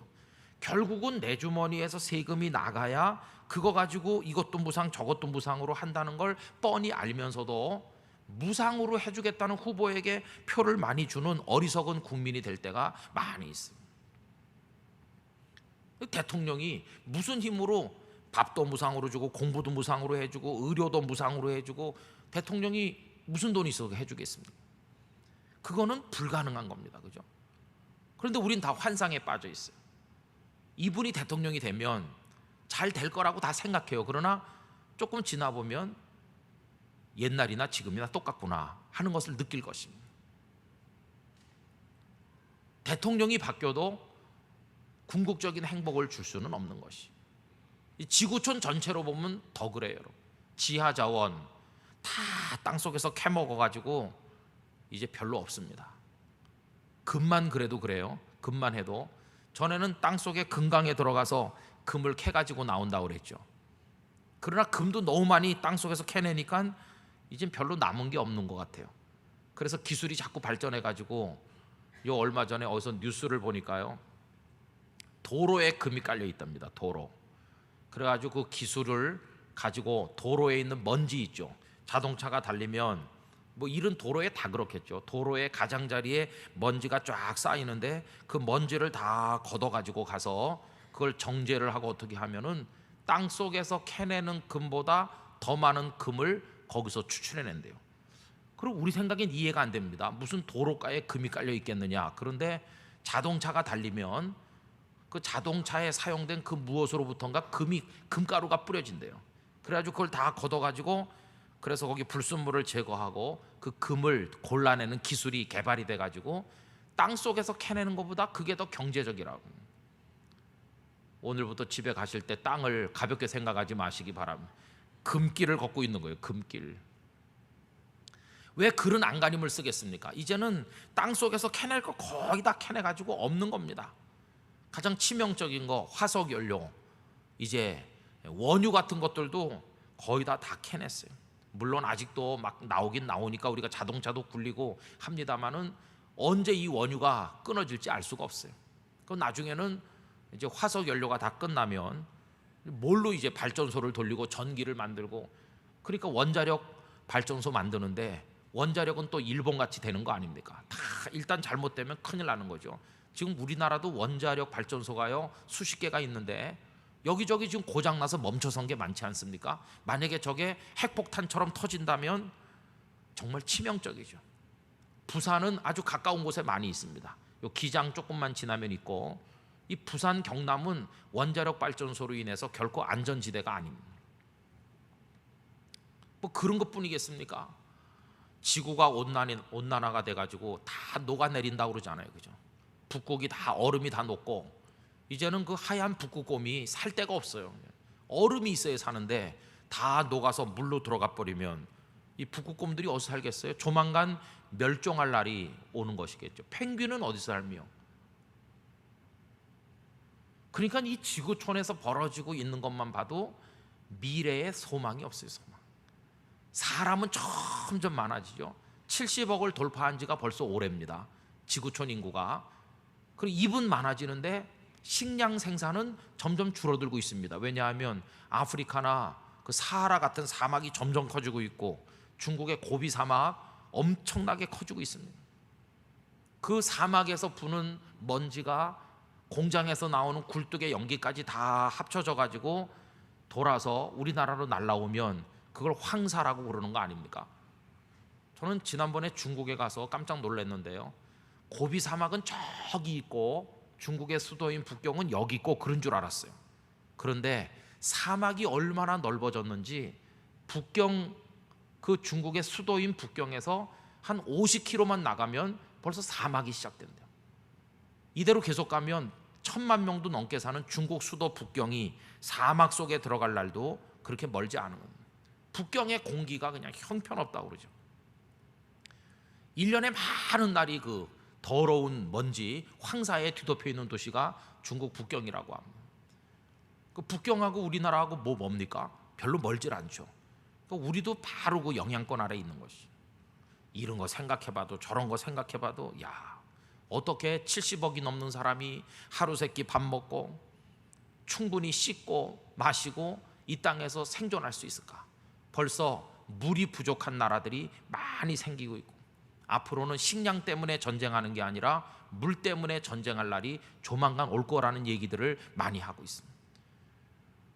결국은 내 주머니에서 세금이 나가야 그거 가지고 이것도 무상 저것도 무상으로 한다는 걸 뻔히 알면서도 무상으로 해주겠다는 후보에게 표를 많이 주는 어리석은 국민이 될 때가 많이 있습니다. 대통령이 무슨 힘으로 밥도 무상으로 주고 공부도 무상으로 해주고 의료도 무상으로 해주고 대통령이 무슨 돈이 있어서 해주겠습니까? 그거는 불가능한 겁니다. 그죠? 그런데 우린 다 환상에 빠져 있어요. 이분이 대통령이 되면 잘 될 거라고 다 생각해요. 그러나 조금 지나보면 옛날이나 지금이나 똑같구나 하는 것을 느낄 것입니다. 대통령이 바뀌어도 궁극적인 행복을 줄 수는 없는 것이, 지구촌 전체로 보면 더 그래요. 지하 자원 다 땅속에서 캐먹어가지고 이제 별로 없습니다. 금만 그래도 그래요. 금만 해도 전에는 땅속에 금강에 들어가서 금을 캐가지고 나온다고 그랬죠. 그러나 금도 너무 많이 땅속에서 캐내니까 이젠 별로 남은 게 없는 것 같아요. 그래서 기술이 자꾸 발전해가지고 요 얼마 전에 어디서 뉴스를 보니까요, 도로에 금이 깔려 있답니다. 도로. 그래가지고 그 기술을 가지고 도로에 있는 먼지 있죠. 자동차가 달리면 뭐 이런 도로에 다 그렇겠죠. 도로의 가장자리에 먼지가 쫙 쌓이는데 그 먼지를 다 걷어가지고 가서 그걸 정제를 하고 어떻게 하면은 땅 속에서 캐내는 금보다 더 많은 금을 거기서 추출해낸대요. 그럼 우리 생각엔 이해가 안 됩니다. 무슨 도로가에 금이 깔려 있겠느냐. 그런데 자동차가 달리면 그 자동차에 사용된 그 무엇으로부터인가 금가루가 뿌려진대요. 그래가지고 그걸 다 걷어가지고 그래서 거기 불순물을 제거하고 그 금을 골라내는 기술이 개발이 돼가지고 땅 속에서 캐내는 것보다 그게 더 경제적이라고. 오늘부터 집에 가실 때 땅을 가볍게 생각하지 마시기 바랍니다. 금길을 걷고 있는 거예요. 금길. 왜 그런 안간힘을 쓰겠습니까? 이제는 땅 속에서 캐낼 거 거의 다 캐내가지고 없는 겁니다. 가장 치명적인 거 화석 연료, 이제 원유 같은 것들도 거의 다 캐냈어요. 물론 아직도 막 나오긴 나오니까 우리가 자동차도 굴리고 합니다만은 언제 이 원유가 끊어질지 알 수가 없어요. 그럼 나중에는 이제 화석 연료가 다 끝나면 뭘로 이제 발전소를 돌리고 전기를 만들고, 그러니까 원자력 발전소 만드는데 원자력은 또 일본 같이 되는 거 아닙니까? 다 일단 잘못되면 큰일 나는 거죠. 지금 우리나라도 원자력 발전소가요 수십 개가 있는데 여기저기 지금 고장 나서 멈춰선 게 많지 않습니까? 만약에 저게 핵폭탄처럼 터진다면 정말 치명적이죠. 부산은 아주 가까운 곳에 많이 있습니다. 요 기장 조금만 지나면 있고, 이 부산 경남은 원자력 발전소로 인해서 결코 안전지대가 아닙니다. 뭐 그런 것뿐이겠습니까? 지구가 온난화가 돼가지고 다 녹아내린다고 그러잖아요, 그죠? 북극이 다 얼음이 다 녹고 이제는 그 하얀 북극곰이 살 데가 없어요. 얼음이 있어야 사는데 다 녹아서 물로 들어가 버리면 이 북극곰들이 어디서 살겠어요? 조만간 멸종할 날이 오는 것이겠죠. 펭귄은 어디서 살며? 그러니까 이 지구촌에서 벌어지고 있는 것만 봐도 미래에 소망이 없어요. 소망. 사람은 점점 많아지죠. 70억을 돌파한 지가 벌써 오래입니다. 지구촌 인구가. 그리고 입은 많아지는데 식량 생산은 점점 줄어들고 있습니다. 왜냐하면 아프리카나 그 사하라 같은 사막이 점점 커지고 있고 중국의 고비 사막 엄청나게 커지고 있습니다. 그 사막에서 부는 먼지가 공장에서 나오는 굴뚝의 연기까지 다 합쳐져 가지고 돌아서 우리나라로 날라오면 그걸 황사라고 부르는 거 아닙니까? 저는 지난번에 중국에 가서 깜짝 놀랐는데요, 고비 사막은 저기 있고 중국의 수도인 북경은 여기 있고 그런 줄 알았어요. 그런데 사막이 얼마나 넓어졌는지 북경, 그 중국의 수도인 북경에서 한 50km만 나가면 벌써 사막이 시작된대요. 이대로 계속 가면 1000만 명도 넘게 사는 중국 수도 북경이 사막 속에 들어갈 날도 그렇게 멀지 않은 겁니다. 북경의 공기가 그냥 형편없다고 그러죠. 1년에 많은 날이 그 더러운 먼지 황사에 뒤덮여 있는 도시가 중국 북경이라고 합니다. 그 북경하고 우리나라하고 뭡니까? 별로 멀질 않죠. 그러니까 우리도 바로 그 영향권 아래 있는 것이. 이런 거 생각해봐도 저런 거 생각해봐도 야, 어떻게 70억이 넘는 사람이 하루 세끼 밥 먹고 충분히 씻고 마시고 이 땅에서 생존할 수 있을까? 벌써 물이 부족한 나라들이 많이 생기고 있고, 앞으로는 식량 때문에 전쟁하는 게 아니라 물 때문에 전쟁할 날이 조만간 올 거라는 얘기들을 많이 하고 있습니다.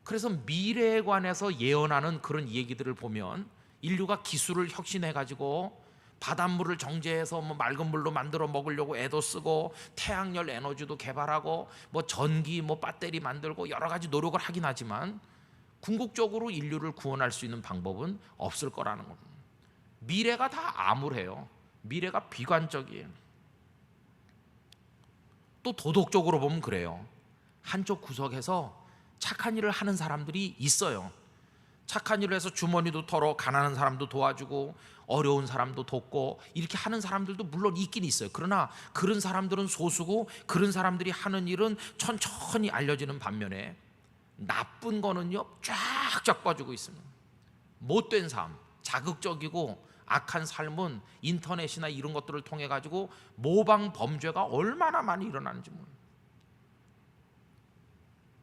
그래서 미래에 관해서 예언하는 그런 얘기들을 보면 인류가 기술을 혁신해 가지고 바닷물을 정제해서 뭐 맑은 물로 만들어 먹으려고 애도 쓰고 태양열 에너지도 개발하고 뭐 전기 뭐 배터리 만들고 여러 가지 노력을 하긴 하지만 궁극적으로 인류를 구원할 수 있는 방법은 없을 거라는 겁니다. 미래가 다 암울해요. 미래가 비관적이에요. 또 도덕적으로 보면 그래요. 한쪽 구석에서 착한 일을 하는 사람들이 있어요. 착한 일을 해서 주머니도 털어 가난한 사람도 도와주고 어려운 사람도 돕고 이렇게 하는 사람들도 물론 있긴 있어요. 그러나 그런 사람들은 소수고 그런 사람들이 하는 일은 천천히 알려지는 반면에 나쁜 거는요 쫙쫙 빠지고 있습니다. 못된 삶, 자극적이고 악한 삶은 인터넷이나 이런 것들을 통해 가지고 모방 범죄가 얼마나 많이 일어나는지 몰라요.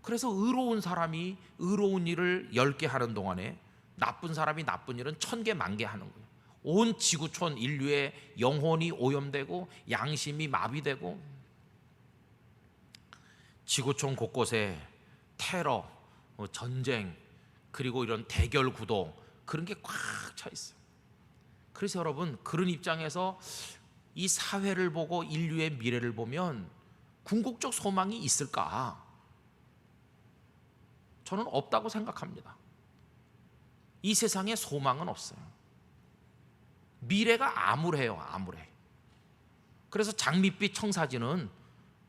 그래서 의로운 사람이 의로운 일을 10개 하는 동안에 나쁜 사람이 나쁜 일은 1000개, 10,000개 하는 거예요. 온 지구촌 인류의 영혼이 오염되고 양심이 마비되고 지구촌 곳곳에 테러, 전쟁, 그리고 이런 대결 구도 그런 게 꽉 차 있어요. 그래서 여러분 그런 입장에서 이 사회를 보고 인류의 미래를 보면 궁극적 소망이 있을까? 저는 없다고 생각합니다. 이 세상에 소망은 없어요. 미래가 암울해요. 암울해. 그래서 장밋빛 청사진은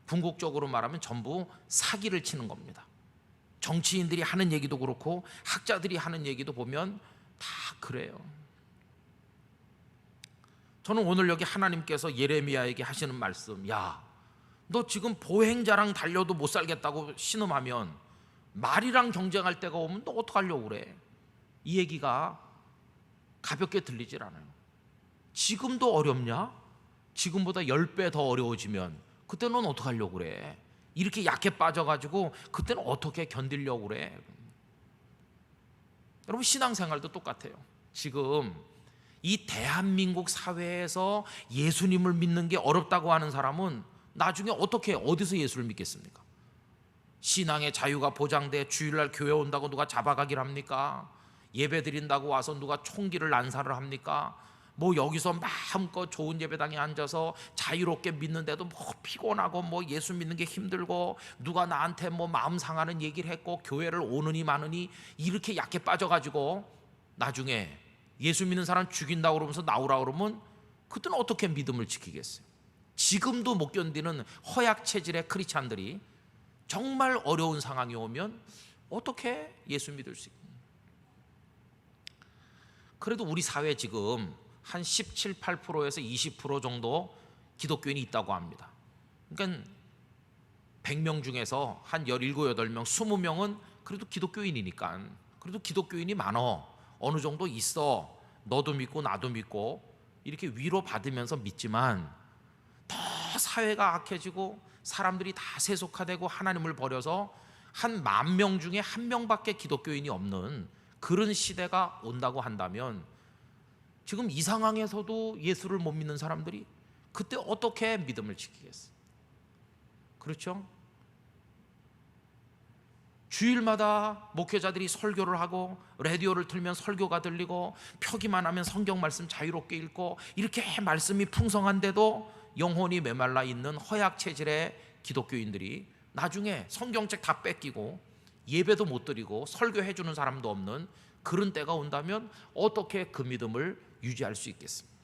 궁극적으로 말하면 전부 사기를 치는 겁니다. 정치인들이 하는 얘기도 그렇고 학자들이 하는 얘기도 보면 다 그래요. 저는 오늘 여기 하나님께서 예레미야에게 하시는 말씀, 야, 너 지금 보행자랑 달려도 못 살겠다고 신음하면 말이랑 경쟁할 때가 오면 너 어떡하려고 그래? 이 얘기가 가볍게 들리질 않아요. 지금도 어렵냐? 지금보다 10배 더 어려워지면 그때는 넌 어떡하려고 그래? 이렇게 약해 빠져가지고 그때는 어떻게 견디려고 그래? 여러분, 신앙생활도 똑같아요. 지금 이 대한민국 사회에서 예수님을 믿는 게 어렵다고 하는 사람은 나중에 어디서 예수를 믿겠습니까? 신앙의 자유가 보장돼 주일날 교회 온다고 누가 잡아가기를 합니까? 예배 드린다고 와서 누가 총기를 난사를 합니까? 뭐 여기서 마음껏 좋은 예배당에 앉아서 자유롭게 믿는데도 뭐 피곤하고 뭐 예수 믿는 게 힘들고 누가 나한테 뭐 마음 상하는 얘기를 했고 교회를 오느니 마느니 이렇게 약해 빠져가지고 나중에 예수 믿는 사람 죽인다고 그러면서 나오라 그러면 그때는 어떻게 믿음을 지키겠어요? 지금도 못 견디는 허약 체질의 크리스찬들이 정말 어려운 상황이 오면 어떻게 예수 믿을 수 있겠어요? 그래도 우리 사회 지금 한 17, 8%에서 20% 정도 기독교인이 있다고 합니다. 그러니까 100명 중에서 한 17, 8명, 20명은 그래도 기독교인이니까, 그래도 기독교인이 많어. 어느 정도 있어. 너도 믿고 나도 믿고 이렇게 위로받으면서 믿지만 더 사회가 악해지고 사람들이 다 세속화되고 하나님을 버려서 한 10,000명 중에 1명밖에 기독교인이 없는 그런 시대가 온다고 한다면 지금 이 상황에서도 예수를 못 믿는 사람들이 그때 어떻게 믿음을 지키겠어요? 그렇죠? 주일마다 목회자들이 설교를 하고 라디오를 틀면 설교가 들리고 펴기만 하면 성경 말씀 자유롭게 읽고 이렇게 말씀이 풍성한데도 영혼이 메말라 있는 허약 체질의 기독교인들이 나중에 성경책 다 뺏기고 예배도 못 드리고 설교해 주는 사람도 없는 그런 때가 온다면 어떻게 그 믿음을 유지할 수 있겠습니까?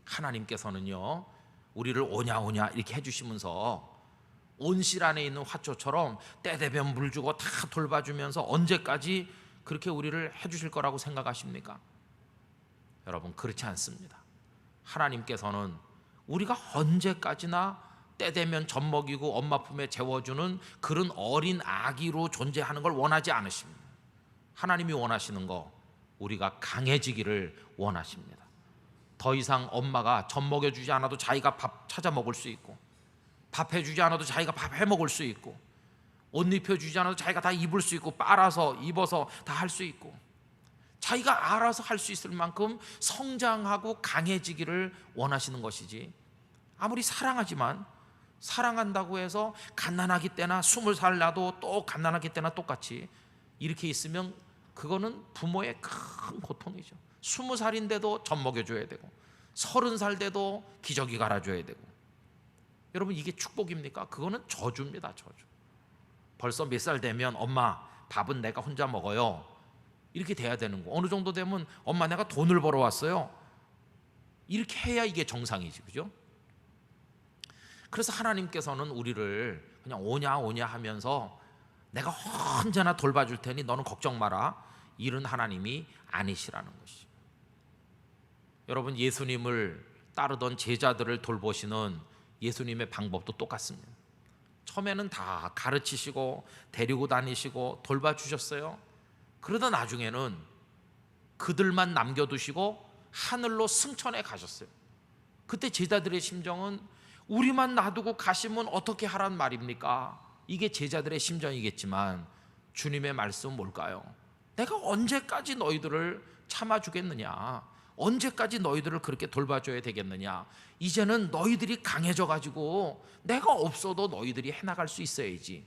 하나님께서는요, 우리를 오냐 이렇게 해주시면서 온실 안에 있는 화초처럼 때되면 물 주고 다 돌봐주면서 언제까지 그렇게 우리를 해주실 거라고 생각하십니까? 여러분, 그렇지 않습니다. 하나님께서는 우리가 언제까지나 때되면 젖 먹이고 엄마 품에 재워주는 그런 어린 아기로 존재하는 걸 원하지 않으십니다. 하나님이 원하시는 거, 우리가 강해지기를 원하십니다. 더 이상 엄마가 젖 먹여주지 않아도 자기가 밥 찾아 먹을 수 있고, 밥 해주지 않아도 자기가 밥 해 먹을 수 있고, 옷 입혀주지 않아도 자기가 다 입을 수 있고, 빨아서 입어서 다 할 수 있고, 자기가 알아서 할 수 있을 만큼 성장하고 강해지기를 원하시는 것이지, 아무리 사랑하지만 사랑한다고 해서 갓난아기 때나 20살 나도 또 갓난아기 때나 똑같이 이렇게 있으면 그거는 부모의 큰 고통이죠. 20살인데도 젖 먹여줘야 되고 30살 돼도 기저귀 갈아줘야 되고, 여러분, 이게 축복입니까? 그거는 저주입니다. 저주. 벌써 몇 살 되면 엄마 밥은 내가 혼자 먹어요 이렇게 돼야 되는 거. 어느 정도 되면 엄마 내가 돈을 벌어왔어요 이렇게 해야 이게 정상이지, 그죠? 그래서 하나님께서는 우리를 그냥 오냐 하면서 내가 언제나 돌봐줄 테니 너는 걱정 마라, 이런 하나님이 아니시라는 것이. 여러분, 예수님을 따르던 제자들을 돌보시는 예수님의 방법도 똑같습니다. 처음에는 다 가르치시고 데리고 다니시고 돌봐주셨어요. 그러다 나중에는 그들만 남겨두시고 하늘로 승천해 가셨어요. 그때 제자들의 심정은 우리만 놔두고 가시면 어떻게 하란 말입니까? 이게 제자들의 심정이겠지만 주님의 말씀은 뭘까요? 내가 언제까지 너희들을 참아주겠느냐? 언제까지 너희들을 그렇게 돌봐줘야 되겠느냐? 이제는 너희들이 강해져 가지고 내가 없어도 너희들이 해나갈 수 있어야지.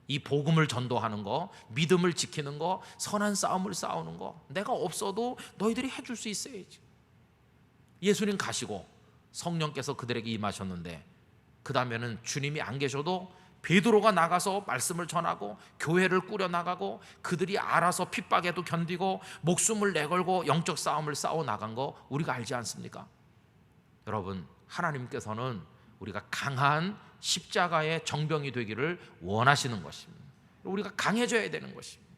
이 복음을 전도하는 거, 믿음을 지키는 거, 선한 싸움을 싸우는 거 내가 없어도 너희들이 해줄 수 있어야지. 예수님 가시고 성령께서 그들에게 임하셨는데 그 다음에는 주님이 안 계셔도 베드로가 나가서 말씀을 전하고 교회를 꾸려나가고 그들이 알아서 핍박에도 견디고 목숨을 내걸고 영적 싸움을 싸워 나간 거 우리가 알지 않습니까? 여러분, 하나님께서는 우리가 강한 십자가의 정병이 되기를 원하시는 것입니다. 우리가 강해져야 되는 것입니다.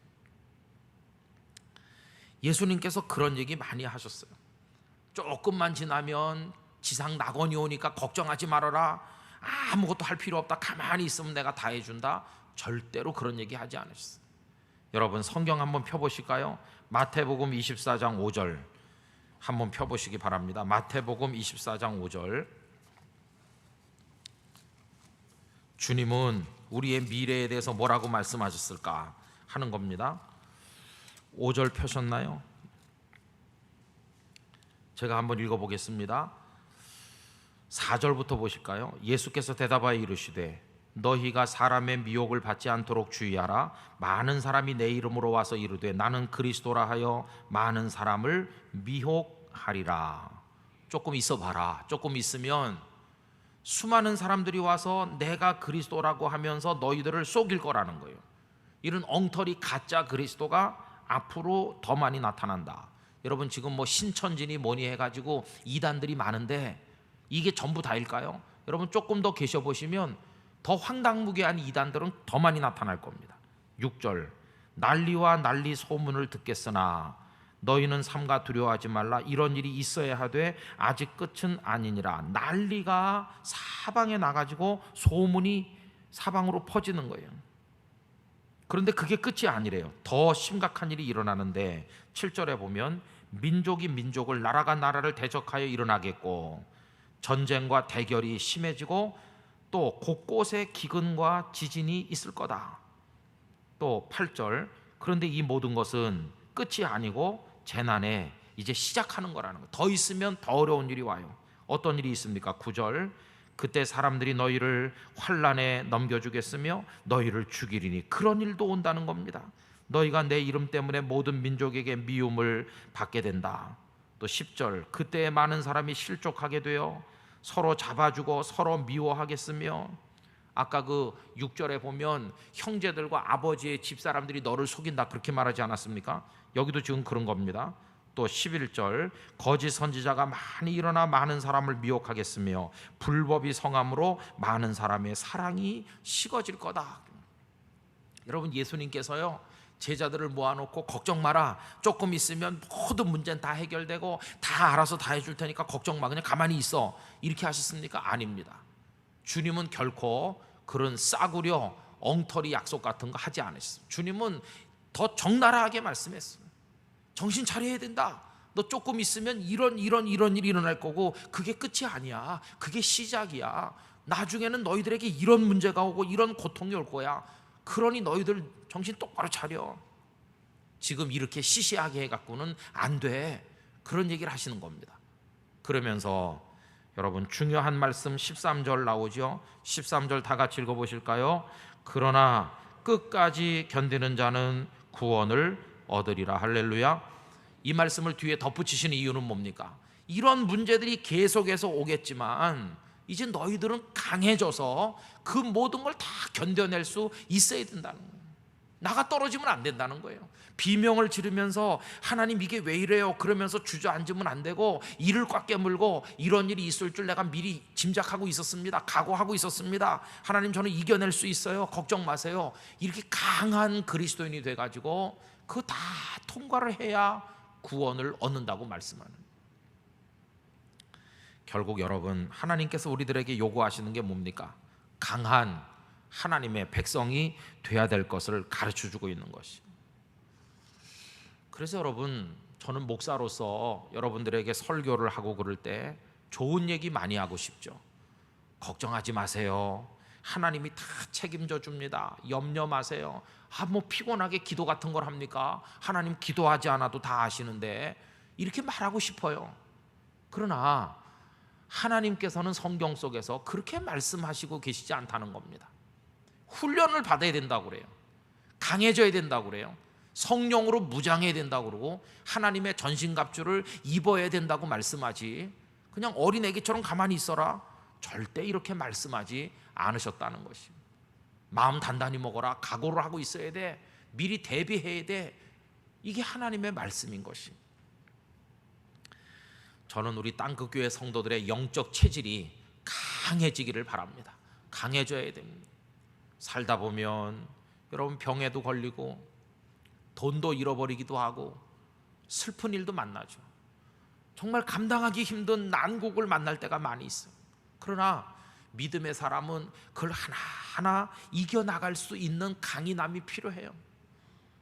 예수님께서 그런 얘기 많이 하셨어요. 조금만 지나면 지상 낙원이 오니까 걱정하지 말아라, 아무것도 할 필요 없다, 가만히 있으면 내가 다 해준다. 절대로 그런 얘기 하지 않으셨어요. 여러분 성경 한번 펴보실까요? 마태복음 24장 5절 한번 펴보시기 바랍니다. 마태복음 24장 5절. 주님은 우리의 미래에 대해서 뭐라고 말씀하셨을까 하는 겁니다. 5절 펴셨나요? 제가 한번 읽어보겠습니다. 4절부터 보실까요? 예수께서 대답하여 이르시되 너희가 사람의 미혹을 받지 않도록 주의하라. 많은 사람이 내 이름으로 와서 이르되 나는 그리스도라 하여 많은 사람을 미혹하리라. 조금 있어봐라. 조금 있으면 수많은 사람들이 와서 내가 그리스도라고 하면서 너희들을 속일 거라는 거예요. 이런 엉터리 가짜 그리스도가 앞으로 더 많이 나타난다. 여러분 지금 뭐 신천지니 뭐니 해가지고 이단들이 많은데 이게 전부 다일까요? 여러분 조금 더 계셔보시면 더 황당무계한 이단들은 더 많이 나타날 겁니다. 6절. 난리와 난리 소문을 듣겠으나 너희는 삼가 두려워하지 말라. 이런 일이 있어야 하되 아직 끝은 아니니라. 난리가 사방에 나가지고 소문이 사방으로 퍼지는 거예요. 그런데 그게 끝이 아니래요. 더 심각한 일이 일어나는데 7절에 보면 민족이 민족을, 나라가 나라를 대적하여 일어나겠고 전쟁과 대결이 심해지고 또 곳곳에 기근과 지진이 있을 거다. 또 8절. 그런데 이 모든 것은 끝이 아니고 재난에 이제 시작하는 거라는 거예요. 더 있으면 더 어려운 일이 와요. 어떤 일이 있습니까? 9절. 그때 사람들이 너희를 환난에 넘겨주겠으며 너희를 죽이리니, 그런 일도 온다는 겁니다. 너희가 내 이름 때문에 모든 민족에게 미움을 받게 된다. 또 10절. 그때 많은 사람이 실족하게 되어 서로 잡아주고 서로 미워하겠으며, 아까 그 6절에 보면 형제들과 아버지의 집사람들이 너를 속인다 그렇게 말하지 않았습니까? 여기도 지금 그런 겁니다. 또 11절. 거짓 선지자가 많이 일어나 많은 사람을 미혹하겠으며 불법이 성함으로 많은 사람의 사랑이 식어질 거다. 여러분 예수님께서요 제자들을 모아놓고 걱정 마라, 조금 있으면 모든 문제는 다 해결되고 다 알아서 다 해줄 테니까 걱정 마, 그냥 가만히 있어, 이렇게 하셨습니까? 아닙니다. 주님은 결코 그런 싸구려 엉터리 약속 같은 거 하지 않으셨어요. 주님은 더 적나라하게 말씀했어요. 정신 차려야 된다. 너 조금 있으면 이런 일이 일어날 거고 그게 끝이 아니야. 그게 시작이야. 나중에는 너희들에게 이런 문제가 오고 이런 고통이 올 거야. 그러니 너희들 정신 똑바로 차려. 지금 이렇게 시시하게 해갖고는 안 돼. 그런 얘기를 하시는 겁니다. 그러면서 여러분 중요한 말씀 13절 나오죠. 13절 다 같이 읽어보실까요? 그러나 끝까지 견디는 자는 구원을 얻으리라. 할렐루야. 이 말씀을 뒤에 덧붙이시는 이유는 뭡니까? 이런 문제들이 계속해서 오겠지만 이제 너희들은 강해져서 그 모든 걸 다 견뎌낼 수 있어야 된다는 거예요. 나가 떨어지면 안 된다는 거예요. 비명을 지르면서 하나님 이게 왜 이래요? 그러면서 주저앉으면 안 되고, 이를 꽉 깨물고 이런 일이 있을 줄 내가 미리 짐작하고 있었습니다. 각오하고 있었습니다. 하나님 저는 이겨낼 수 있어요. 걱정 마세요. 이렇게 강한 그리스도인이 돼가지고 그 다 통과를 해야 구원을 얻는다고 말씀하는. 결국 여러분 하나님께서 우리들에게 요구하시는 게 뭡니까? 강한 하나님의 백성이 돼야 될 것을 가르쳐주고 있는 것이. 그래서 여러분 저는 목사로서 여러분들에게 설교를 하고 그럴 때 좋은 얘기 많이 하고 싶죠. 걱정하지 마세요. 하나님이 다 책임져 줍니다. 염려 마세요. 뭐 피곤하게 기도 같은 걸 합니까? 하나님 기도하지 않아도 다 아시는데, 이렇게 말하고 싶어요. 그러나 하나님께서는 성경 속에서 그렇게 말씀하시고 계시지 않다는 겁니다. 훈련을 받아야 된다고 그래요. 강해져야 된다고 그래요. 성령으로 무장해야 된다고 그러고 하나님의 전신갑주를 입어야 된다고 말씀하지, 그냥 어린애기처럼 가만히 있어라, 절대 이렇게 말씀하지 않으셨다는 것입니다. 마음 단단히 먹어라, 각오를 하고 있어야 돼, 미리 대비해야 돼, 이게 하나님의 말씀인 것입니다. 저는 우리 땅끝교회 성도들의 영적 체질이 강해지기를 바랍니다. 강해져야 됩니다. 살다 보면 여러분 병에도 걸리고 돈도 잃어버리기도 하고 슬픈 일도 만나죠. 정말 감당하기 힘든 난국을 만날 때가 많이 있어. 그러나 믿음의 사람은 그걸 하나하나 이겨나갈 수 있는 강인함이 필요해요.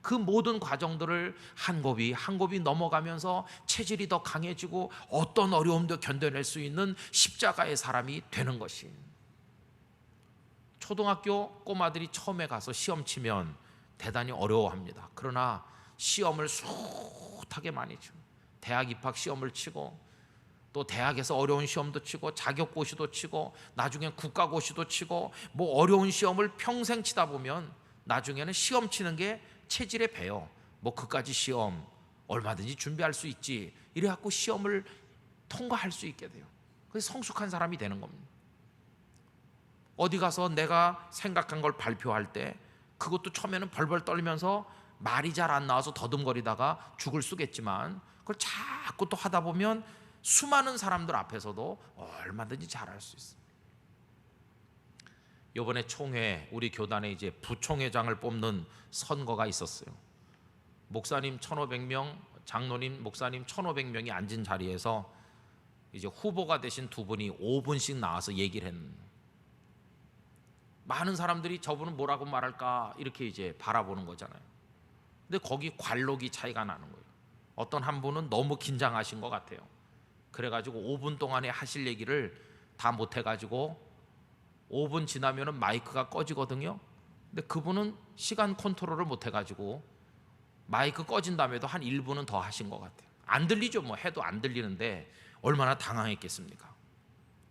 그 모든 과정들을 한 곱이 한 곱이 넘어가면서 체질이 더 강해지고 어떤 어려움도 견뎌낼 수 있는 십자가의 사람이 되는 것이. 초등학교 꼬마들이 처음에 가서 시험 치면 대단히 어려워합니다. 그러나 시험을 숱하게 많이 치고 대학 입학 시험을 치고 또 대학에서 어려운 시험도 치고 자격고시도 치고 나중엔 국가고시도 치고 뭐 어려운 시험을 평생 치다 보면 나중에는 시험 치는 게 체질에 배요. 뭐 그까지 시험 얼마든지 준비할 수 있지. 이래갖고 시험을 통과할 수 있게 돼요. 그래서 성숙한 사람이 되는 겁니다. 어디 가서 내가 생각한 걸 발표할 때 그것도 처음에는 벌벌 떨면서 말이 잘 안 나와서 더듬거리다가 죽을 쓰겠지만 그걸 자꾸 또 하다 보면 수많은 사람들 앞에서도 얼마든지 잘할 수 있습니다. 이번에 총회 우리 교단에 이제 부총회장을 뽑는 선거가 있었어요. 목사님 1,500명, 장로님, 목사님 1,500명이 앉은 자리에서 이제 후보가 되신 두 분이 5분씩 나와서 얘기를 했는데 많은 사람들이 저분은 뭐라고 말할까 이렇게 이제 바라보는 거잖아요. 근데 거기 관록이 차이가 나는 거예요. 어떤 한 분은 너무 긴장하신 것 같아요. 그래가지고 5분 동안에 하실 얘기를 다 못해가지고 5분 지나면은 마이크가 꺼지거든요. 근데 그분은 시간 컨트롤을 못해가지고 마이크 꺼진 다음에도 한 1분은 더 하신 것 같아요. 안 들리죠. 뭐 해도 안 들리는데 얼마나 당황했겠습니까?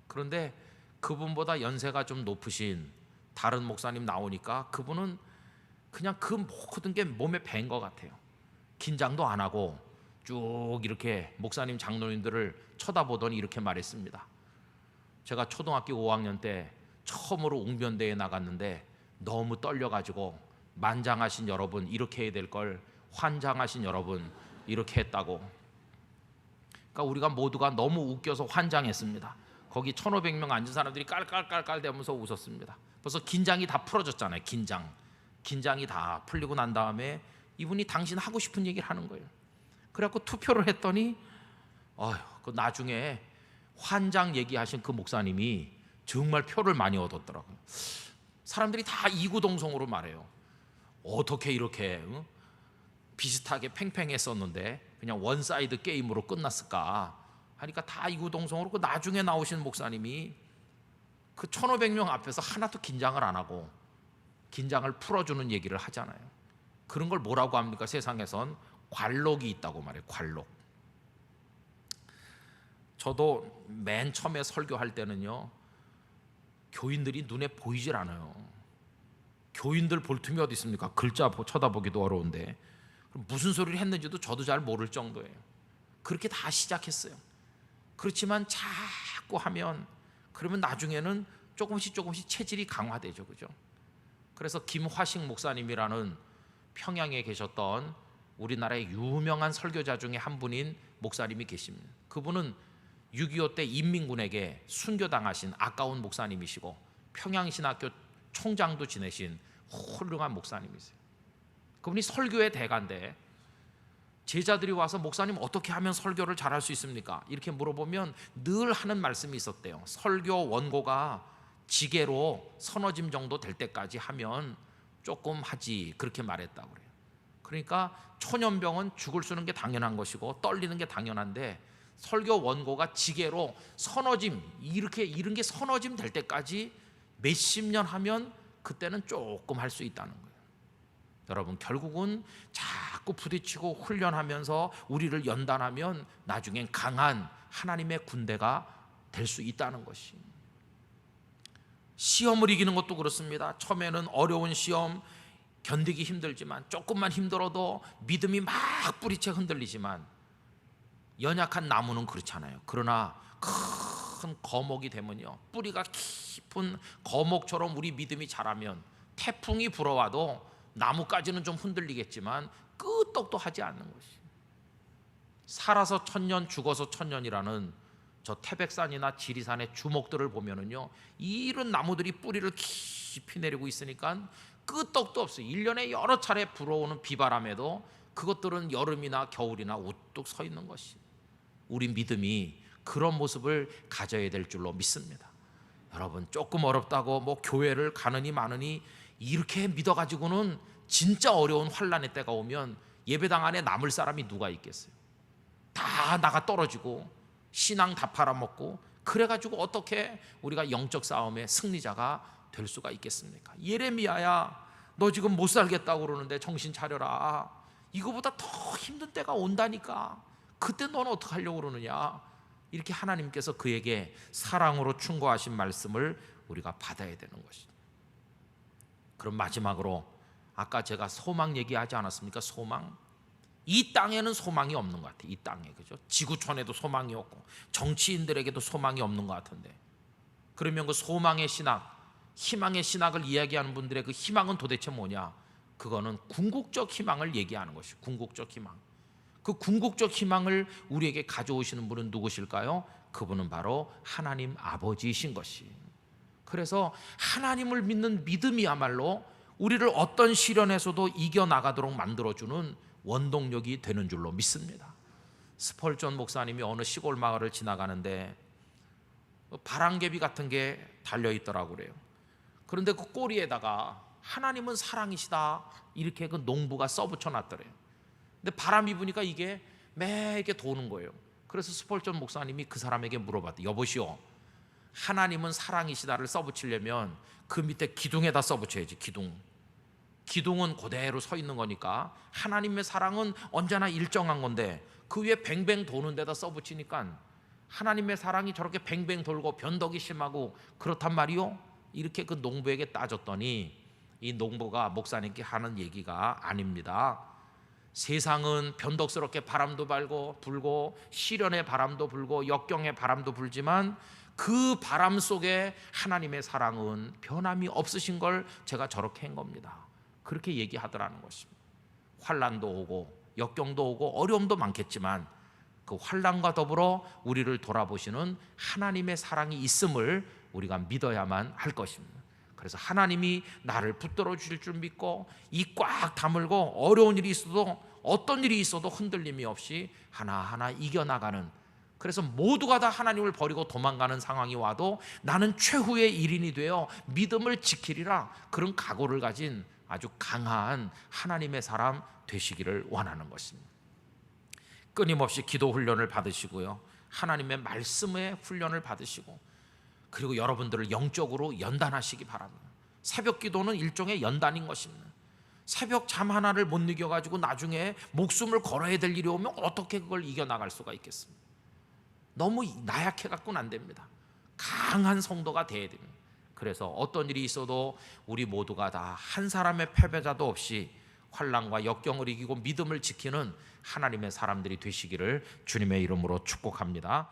그런데 그분보다 연세가 좀 높으신 다른 목사님 나오니까 그분은 그냥 그 모든 게 몸에 밴 것 같아요. 긴장도 안 하고 쭉 이렇게 목사님 장로님들을 쳐다보더니 이렇게 말했습니다. 제가 초등학교 5학년 때 처음으로 웅변대에 나갔는데 너무 떨려가지고 만장하신 여러분 이렇게 해야 될 걸 환장하신 여러분 이렇게 했다고. 그러니까 우리가 모두가 너무 웃겨서 환장했습니다. 거기 1,500명 앉은 사람들이 깔깔깔깔 대면서 웃었습니다. 벌써 긴장이 다 풀어졌잖아요. 긴장이 다 풀리고 난 다음에 이분이 당신 하고 싶은 얘기를 하는 거예요. 그래갖고 투표를 했더니 그 나중에 환장 얘기하신 그 목사님이 정말 표를 많이 얻었더라고요. 사람들이 다 이구동성으로 말해요. 어떻게 이렇게 비슷하게 팽팽했었는데 그냥 원사이드 게임으로 끝났을까 하니까 다 이구동성으로. 그 나중에 나오신 목사님이 그 1,500명 앞에서 하나도 긴장을 안 하고 긴장을 풀어주는 얘기를 하잖아요. 그런 걸 뭐라고 합니까? 세상에선 관록이 있다고 말해요. 관록. 저도 맨 처음에 설교할 때는요, 교인들이 눈에 보이질 않아요. 교인들 볼 틈이 어디 있습니까? 글자 쳐다보기도 어려운데 무슨 소리를 했는지도 저도 잘 모를 정도예요. 그렇게 다 시작했어요. 그렇지만 자꾸 하면 그러면 나중에는 조금씩 체질이 강화되죠. 그죠? 그래서 김화식 목사님이라는 평양에 계셨던 우리나라의 유명한 설교자 중에 한 분인 목사님이 계십니다. 그분은 6.25 때 인민군에게 순교당하신 아까운 목사님이시고 평양신학교 총장도 지내신 훌륭한 목사님이세요. 그분이 설교의 대가인데 제자들이 와서 목사님 어떻게 하면 설교를 잘할 수 있습니까? 이렇게 물어보면 늘 하는 말씀이 있었대요. 설교 원고가 지게로 서너 짐 정도 될 때까지 하면 조금 하지, 그렇게 말했다고 그래요. 그러니까 초년병은 죽을 쓰는 게 당연한 것이고 떨리는 게 당연한데 설교 원고가 지게로 서너 짐, 이렇게 이런 게 서너 짐 될 때까지 몇십 년 하면 그때는 조금 할 수 있다는 거예요. 여러분, 결국은 자꾸 부딪히고 훈련하면서 우리를 연단하면 나중엔 강한 하나님의 군대가 될 수 있다는 것이. 시험을 이기는 것도 그렇습니다. 처음에는 어려운 시험 견디기 힘들지만 조금만 힘들어도 믿음이 막 뿌리채 흔들리지만 연약한 나무는 그렇잖아요. 그러나 큰 거목이 되면요, 뿌리가 깊은 거목처럼 우리 믿음이 자라면 태풍이 불어와도 나무까지는 좀 흔들리겠지만 끄떡도 하지 않는 것이. 살아서 천년 죽어서 천년이라는 저 태백산이나 지리산의 주목들을 보면은요, 이런 나무들이 뿌리를 깊이 내리고 있으니까 끄떡도 없어요. 1년에 여러 차례 불어오는 비바람에도 그것들은 여름이나 겨울이나 우뚝 서 있는 것이. 우리 믿음이 그런 모습을 가져야 될 줄로 믿습니다. 여러분, 조금 어렵다고 뭐 교회를 가느니 마느니 이렇게 믿어가지고는 진짜 어려운 환난의 때가 오면 예배당 안에 남을 사람이 누가 있겠어요? 다 나가 떨어지고 신앙 다 팔아먹고, 그래가지고 어떻게 우리가 영적 싸움의 승리자가 될 수가 있겠습니까? 예레미야야, 너 지금 못 살겠다고 그러는데 정신 차려라. 이거보다 더 힘든 때가 온다니까. 그때 너는 어떻게 하려고 그러느냐. 이렇게 하나님께서 그에게 사랑으로 충고하신 말씀을 우리가 받아야 되는 것이죠. 그럼 마지막으로 아까 제가 소망 얘기하지 않았습니까? 소망. 이 땅에는 소망이 없는 것 같아요. 이 땅에, 그죠? 지구촌에도 소망이 없고 정치인들에게도 소망이 없는 것 같은데, 그러면 그 소망의 신학, 희망의 신학을 이야기하는 분들의 그 희망은 도대체 뭐냐? 그거는 궁극적 희망을 얘기하는 것이에요. 궁극적 희망. 그 궁극적 희망을 우리에게 가져오시는 분은 누구실까요? 그분은 바로 하나님 아버지이신 것이. 그래서 하나님을 믿는 믿음이야말로 우리를 어떤 시련에서도 이겨나가도록 만들어주는 원동력이 되는 줄로 믿습니다. 스펄전 목사님이 어느 시골 마을을 지나가는데 바람개비 같은 게 달려있더라고 그래요. 그런데 그 꼬리에다가 하나님은 사랑이시다 이렇게 그 농부가 써붙여 놨더래요. 근데 바람이 부니까 이게 매게 도는 거예요. 그래서 스펄전 목사님이 그 사람에게 물어봤대. 여보시오, 하나님은 사랑이시다를 써붙이려면 그 밑에 기둥에다 써붙여야지. 기둥은 그대로 서 있는 거니까 하나님의 사랑은 언제나 일정한 건데 그 위에 뱅뱅 도는 데다 써붙이니까 하나님의 사랑이 저렇게 뱅뱅 돌고 변덕이 심하고 그렇단 말이요? 이렇게 그 농부에게 따졌더니 이 농부가 목사님께 하는 얘기가 아닙니다. 세상은 변덕스럽게 바람도 불고 시련의 바람도 불고 역경의 바람도 불지만 그 바람 속에 하나님의 사랑은 변함이 없으신 걸 제가 저렇게 한 겁니다. 그렇게 얘기하더라는 것입니다. 환난도 오고 역경도 오고 어려움도 많겠지만 그 환난과 더불어 우리를 돌아보시는 하나님의 사랑이 있음을 우리가 믿어야만 할 것입니다. 그래서 하나님이 나를 붙들어 주실 줄 믿고 이 꽉 다물고 어려운 일이 있어도 어떤 일이 있어도 흔들림이 없이 하나하나 이겨나가는, 그래서 모두가 다 하나님을 버리고 도망가는 상황이 와도 나는 최후의 일인이 되어 믿음을 지키리라, 그런 각오를 가진 아주 강한 하나님의 사람 되시기를 원하는 것입니다. 끊임없이 기도 훈련을 받으시고요, 하나님의 말씀의 훈련을 받으시고, 그리고 여러분들을 영적으로 연단하시기 바랍니다. 새벽 기도는 일종의 연단인 것입니다. 새벽 잠 하나를 못 이겨가지고 나중에 목숨을 걸어야 될 일이 오면 어떻게 그걸 이겨나갈 수가 있겠습니까? 너무 나약해 갖고는 안 됩니다. 강한 성도가 돼야 됩니다. 그래서 어떤 일이 있어도 우리 모두가 다 한 사람의 패배자도 없이 환난과 역경을 이기고 믿음을 지키는 하나님의 사람들이 되시기를 주님의 이름으로 축복합니다.